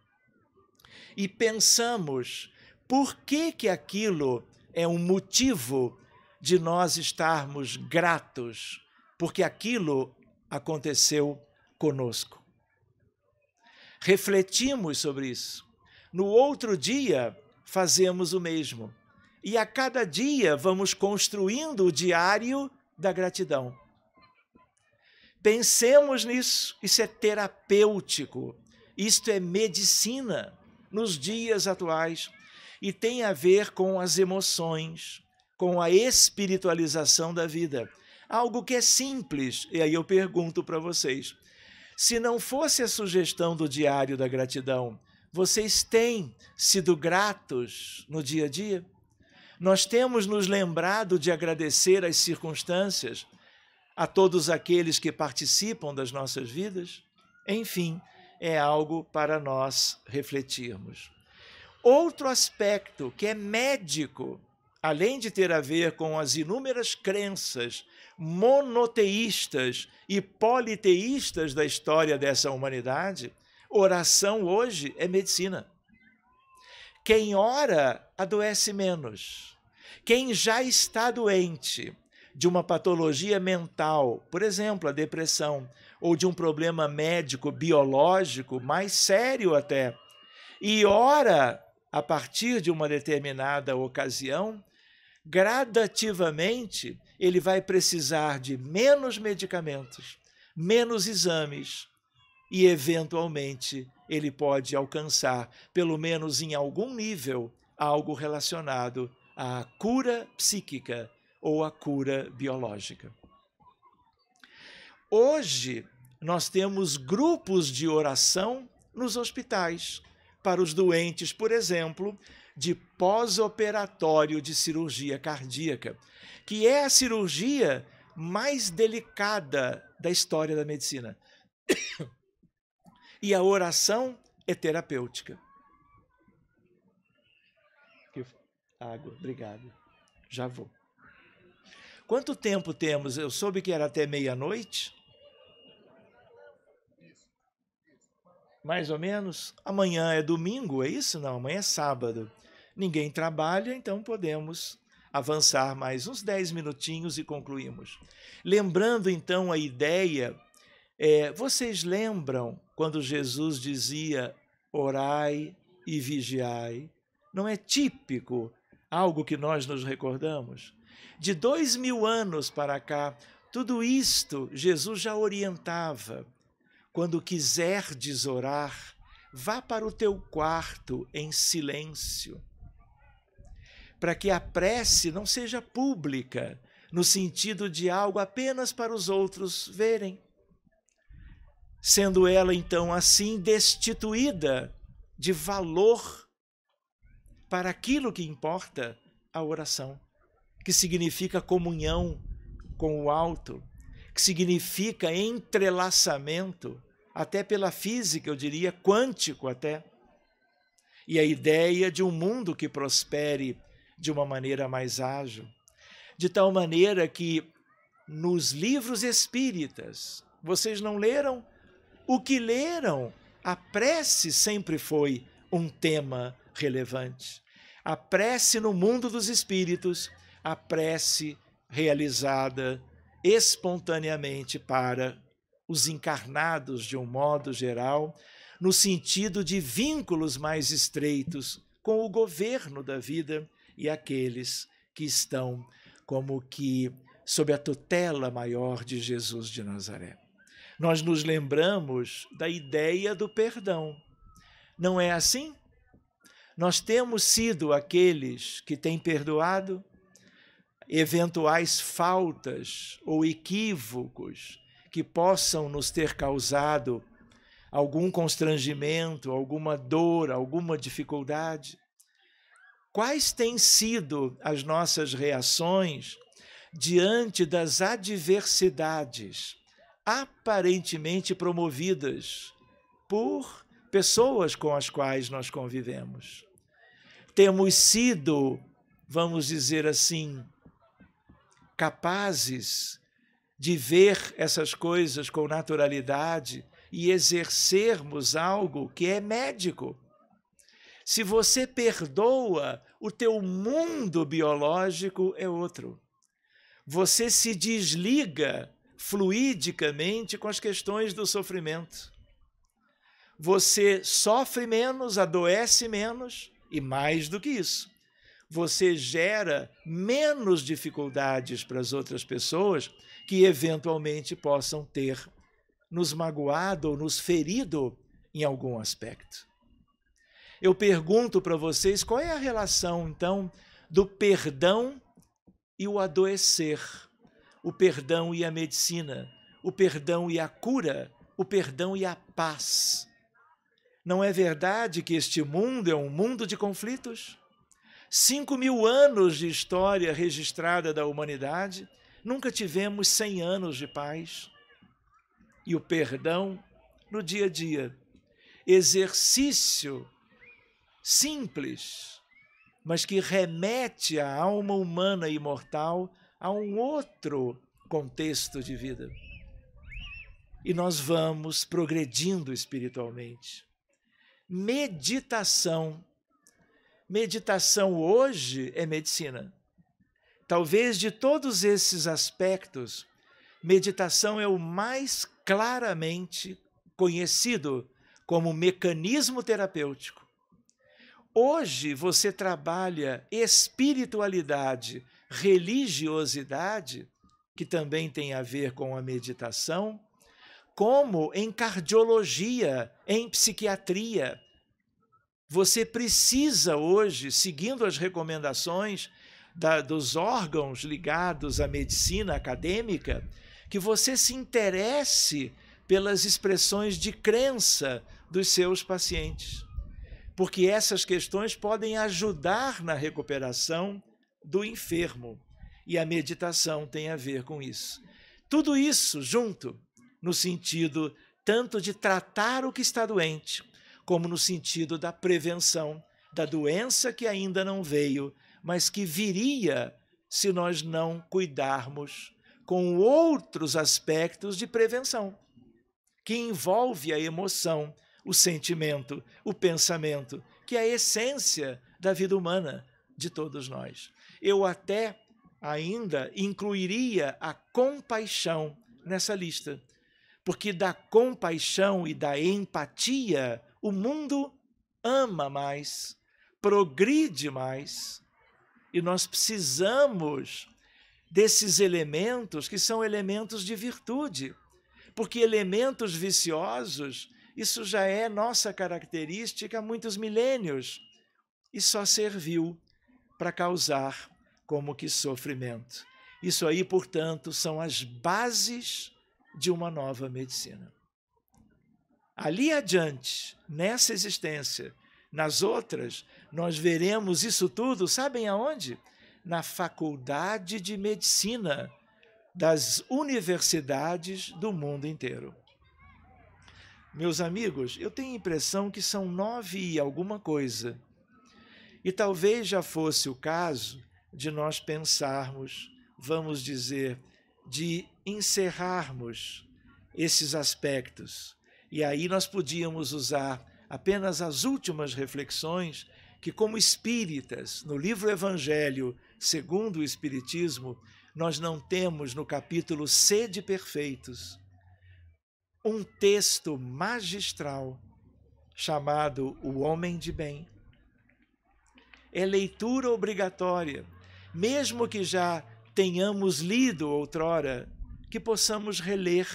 E pensamos por que aquilo é um motivo de nós estarmos gratos, porque aquilo aconteceu conosco. Refletimos sobre isso. No outro dia, fazemos o mesmo. E a cada dia vamos construindo o diário da gratidão. Pensemos nisso, isso é terapêutico, isto é medicina nos dias atuais e tem a ver com as emoções, com a espiritualização da vida. Algo que é simples, e aí eu pergunto para vocês, se não fosse a sugestão do diário da gratidão, vocês têm sido gratos no dia a dia? Nós temos nos lembrado de agradecer as circunstâncias, a todos aqueles que participam das nossas vidas? Enfim, é algo para nós refletirmos. Outro aspecto que é médico, além de ter a ver com as inúmeras crenças monoteístas e politeístas da história dessa humanidade, oração hoje é medicina. Quem ora adoece menos. Quem já está doente de uma patologia mental, por exemplo, a depressão, ou de um problema médico, biológico, mais sério até, e ora a partir de uma determinada ocasião, gradativamente ele vai precisar de menos medicamentos, menos exames, e eventualmente ele pode alcançar, pelo menos em algum nível, algo relacionado à cura psíquica, ou a cura biológica. Hoje, nós temos grupos de oração nos hospitais, para os doentes, por exemplo, de pós-operatório de cirurgia cardíaca, que é a cirurgia mais delicada da história da medicina. E a oração é terapêutica. Água, obrigado. Já vou. Quanto tempo temos? Eu soube que era até meia-noite. Mais ou menos. Amanhã é domingo, é isso? Não, amanhã é sábado. Ninguém trabalha, então podemos avançar mais uns 10 minutinhos e concluímos. Lembrando então a ideia, vocês lembram quando Jesus dizia orai e vigiai? Não é típico algo que nós nos recordamos? De 2000 anos para cá, tudo isto Jesus já orientava. Quando quiserdes orar, vá para o teu quarto em silêncio, para que a prece não seja pública, no sentido de algo apenas para os outros verem, sendo ela então assim destituída de valor para aquilo que importa, a oração, que significa comunhão com o alto, que significa entrelaçamento, até pela física, eu diria, quântico até, e a ideia de um mundo que prospere de uma maneira mais ágil, de tal maneira que nos livros espíritas, vocês não leram? O que leram? A prece sempre foi um tema relevante. A prece no mundo dos espíritos, a prece realizada espontaneamente para os encarnados de um modo geral, no sentido de vínculos mais estreitos com o governo da vida e aqueles que estão como que sob a tutela maior de Jesus de Nazaré. Nós nos lembramos da ideia do perdão. Não é assim? Nós temos sido aqueles que têm perdoado eventuais faltas ou equívocos que possam nos ter causado algum constrangimento, alguma dor, alguma dificuldade. Quais têm sido as nossas reações diante das adversidades aparentemente promovidas por pessoas com as quais nós convivemos? Temos sido, vamos dizer assim, capazes de ver essas coisas com naturalidade e exercermos algo que é médico. Se você perdoa, o teu mundo biológico é outro. Você se desliga fluidicamente com as questões do sofrimento. Você sofre menos, adoece menos e, mais do que isso, você gera menos dificuldades para as outras pessoas que eventualmente possam ter nos magoado ou nos ferido em algum aspecto. Eu pergunto para vocês qual é a relação, então, do perdão e o adoecer, o perdão e a medicina, o perdão e a cura, o perdão e a paz. Não é verdade que este mundo é um mundo de conflitos? 5.000 anos de história registrada da humanidade, nunca tivemos 100 anos de paz. E o perdão no dia a dia, exercício simples, mas que remete a alma humana imortal a um outro contexto de vida. E nós vamos progredindo espiritualmente. Meditação. Meditação hoje é medicina. Talvez de todos esses aspectos, meditação é o mais claramente conhecido como mecanismo terapêutico. Hoje você trabalha espiritualidade, religiosidade, que também tem a ver com a meditação, como em cardiologia, em psiquiatria. Você precisa hoje, seguindo as recomendações dos órgãos ligados à medicina acadêmica, que você se interesse pelas expressões de crença dos seus pacientes, porque essas questões podem ajudar na recuperação do enfermo, e a meditação tem a ver com isso. Tudo isso junto, no sentido tanto de tratar o que está doente, como no sentido da prevenção da doença que ainda não veio, mas que viria se nós não cuidarmos com outros aspectos de prevenção, que envolve a emoção, o sentimento, o pensamento, que é a essência da vida humana, de todos nós. Eu até ainda incluiria a compaixão nessa lista, porque da compaixão e da empatia o mundo ama mais, progride mais, e nós precisamos desses elementos que são elementos de virtude, porque elementos viciosos, isso já é nossa característica há muitos milênios e só serviu para causar como que sofrimento. Isso aí, portanto, são as bases de uma nova medicina. Ali adiante, nessa existência, nas outras, nós veremos isso tudo, sabem aonde? Na Faculdade de Medicina das universidades do mundo inteiro. Meus amigos, eu tenho a impressão que são 9 e alguma coisa. E talvez já fosse o caso de nós pensarmos, vamos dizer, de encerrarmos esses aspectos. E aí nós podíamos usar apenas as últimas reflexões que, como espíritas, no livro Evangelho segundo o Espiritismo, nós não temos no capítulo Sede Perfeitos um texto magistral chamado O Homem de Bem. É leitura obrigatória, mesmo que já tenhamos lido outrora, que possamos reler,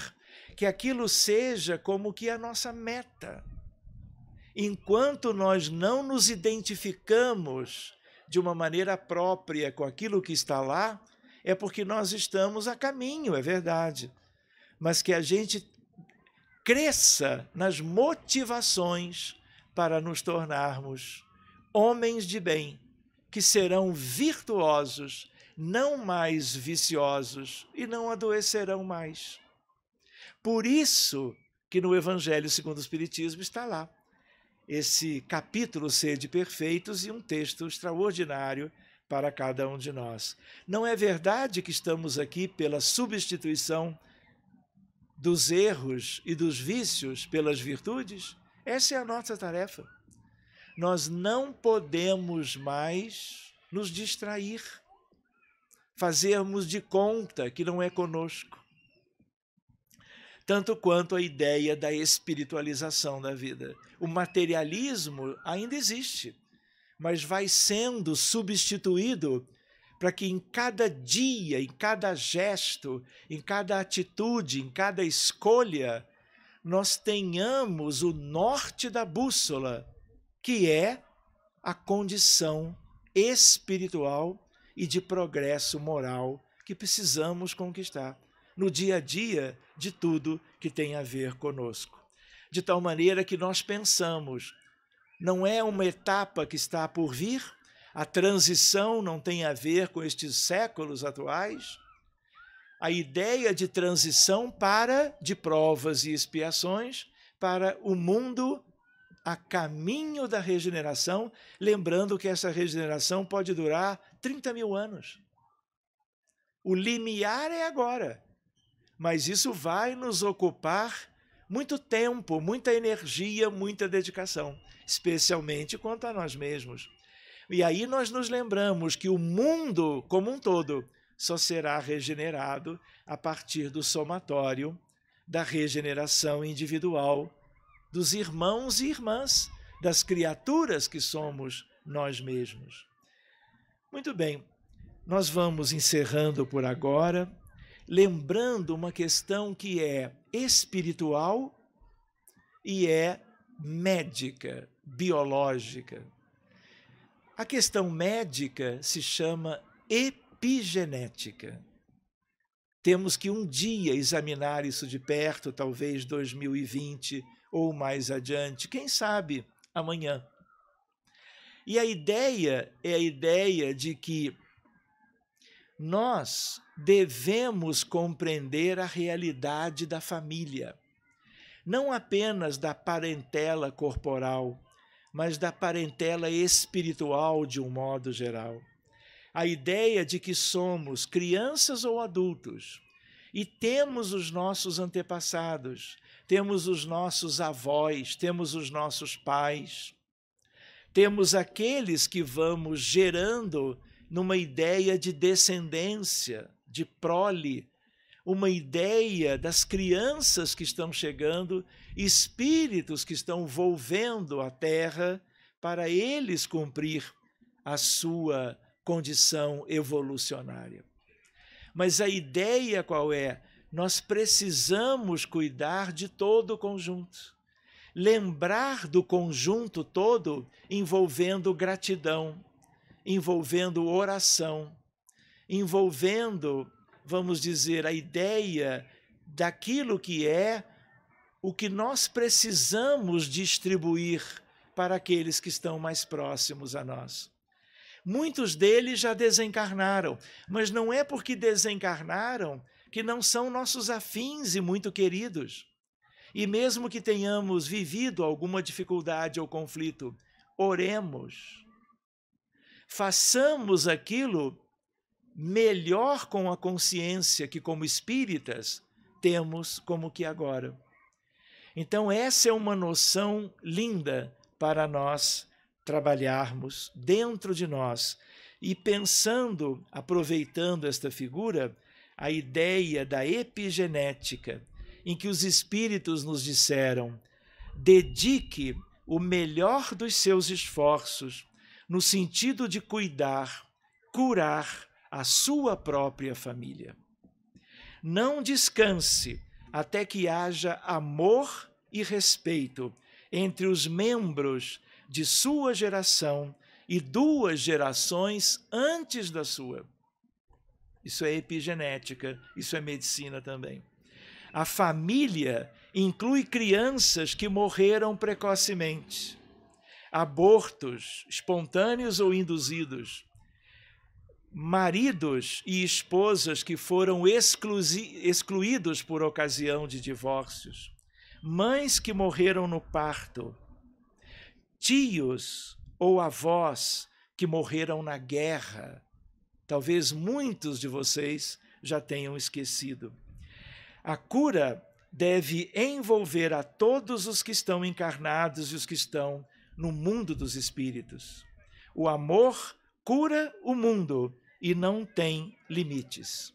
que aquilo seja como que a nossa meta. Enquanto nós não nos identificamos de uma maneira própria com aquilo que está lá, é porque nós estamos a caminho, é verdade. Mas que a gente cresça nas motivações para nos tornarmos homens de bem, que serão virtuosos, não mais viciosos e não adoecerão mais. Por isso que no Evangelho segundo o Espiritismo está lá esse capítulo Sede Perfeitos e um texto extraordinário para cada um de nós. Não é verdade que estamos aqui pela substituição dos erros e dos vícios pelas virtudes? Essa é a nossa tarefa. Nós não podemos mais nos distrair, fazermos de conta que não é conosco. Tanto quanto a ideia da espiritualização da vida. O materialismo ainda existe, mas vai sendo substituído para que em cada dia, em cada gesto, em cada atitude, em cada escolha, nós tenhamos o norte da bússola, que é a condição espiritual e de progresso moral que precisamos conquistar no dia a dia de tudo que tem a ver conosco. De tal maneira que nós pensamos, não é uma etapa que está por vir? A transição não tem a ver com estes séculos atuais? A ideia de transição de provas e expiações para o mundo a caminho da regeneração, lembrando que essa regeneração pode durar 30 mil anos. O limiar é agora, mas isso vai nos ocupar muito tempo, muita energia, muita dedicação, especialmente quanto a nós mesmos. E aí nós nos lembramos que o mundo como um todo só será regenerado a partir do somatório da regeneração individual dos irmãos e irmãs, das criaturas que somos nós mesmos. Muito bem, nós vamos encerrando por agora, lembrando uma questão que é espiritual e é médica, biológica. A questão médica se chama epigenética. Temos que um dia examinar isso de perto, talvez 2020 ou mais adiante, quem sabe amanhã. E a ideia é a ideia de que nós devemos compreender a realidade da família, não apenas da parentela corporal, mas da parentela espiritual de um modo geral. A ideia de que somos crianças ou adultos e temos os nossos antepassados, temos os nossos avós, temos os nossos pais, Temos aqueles que vamos gerando numa ideia de descendência, de prole, uma ideia das crianças que estão chegando, espíritos que estão volvendo a Terra para eles cumprir a sua condição evolucionária. Mas a ideia qual é? Nós precisamos cuidar de todo o conjunto. Lembrar do conjunto todo envolvendo gratidão, envolvendo oração, envolvendo, vamos dizer, a ideia daquilo que é o que nós precisamos distribuir para aqueles que estão mais próximos a nós. Muitos deles já desencarnaram, mas não é porque desencarnaram que não são nossos afins e muito queridos. E mesmo que tenhamos vivido alguma dificuldade ou conflito, oremos. Façamos aquilo melhor com a consciência que, como espíritas, temos como que agora. Então, essa é uma noção linda para nós trabalharmos dentro de nós e pensando, aproveitando esta figura, a ideia da epigenética, em que os espíritos nos disseram: dedique o melhor dos seus esforços no sentido de cuidar, curar a sua própria família. Não descanse até que haja amor e respeito entre os membros de sua geração e 2 gerações antes da sua. Isso é epigenética, isso é medicina também. A família inclui crianças que morreram precocemente, abortos espontâneos ou induzidos, maridos e esposas que foram excluídos por ocasião de divórcios, mães que morreram no parto, tios ou avós que morreram na guerra. Talvez muitos de vocês já tenham esquecido. A cura deve envolver a todos os que estão encarnados e os que estão no mundo dos espíritos. O amor cura o mundo e não tem limites.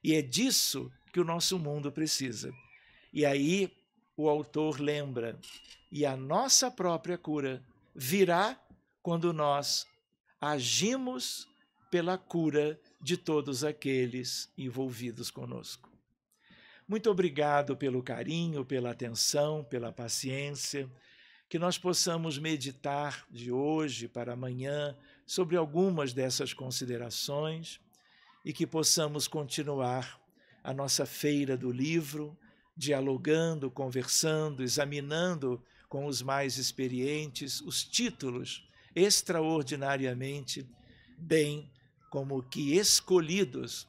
E é disso que o nosso mundo precisa. E aí o autor lembra, e a nossa própria cura virá quando nós agimos pela cura de todos aqueles envolvidos conosco. Muito obrigado pelo carinho, pela atenção, pela paciência, que nós possamos meditar de hoje para amanhã sobre algumas dessas considerações e que possamos continuar a nossa feira do livro, dialogando, conversando, examinando com os mais experientes os títulos extraordinariamente bem como que escolhidos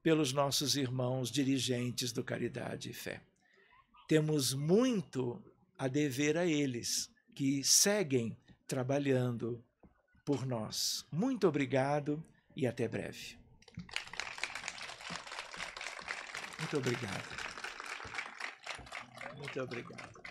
pelos nossos irmãos dirigentes do Caridade e Fé. Temos muito a dever a eles, que seguem trabalhando por nós. Muito obrigado e até breve. Muito obrigado. Muito obrigado.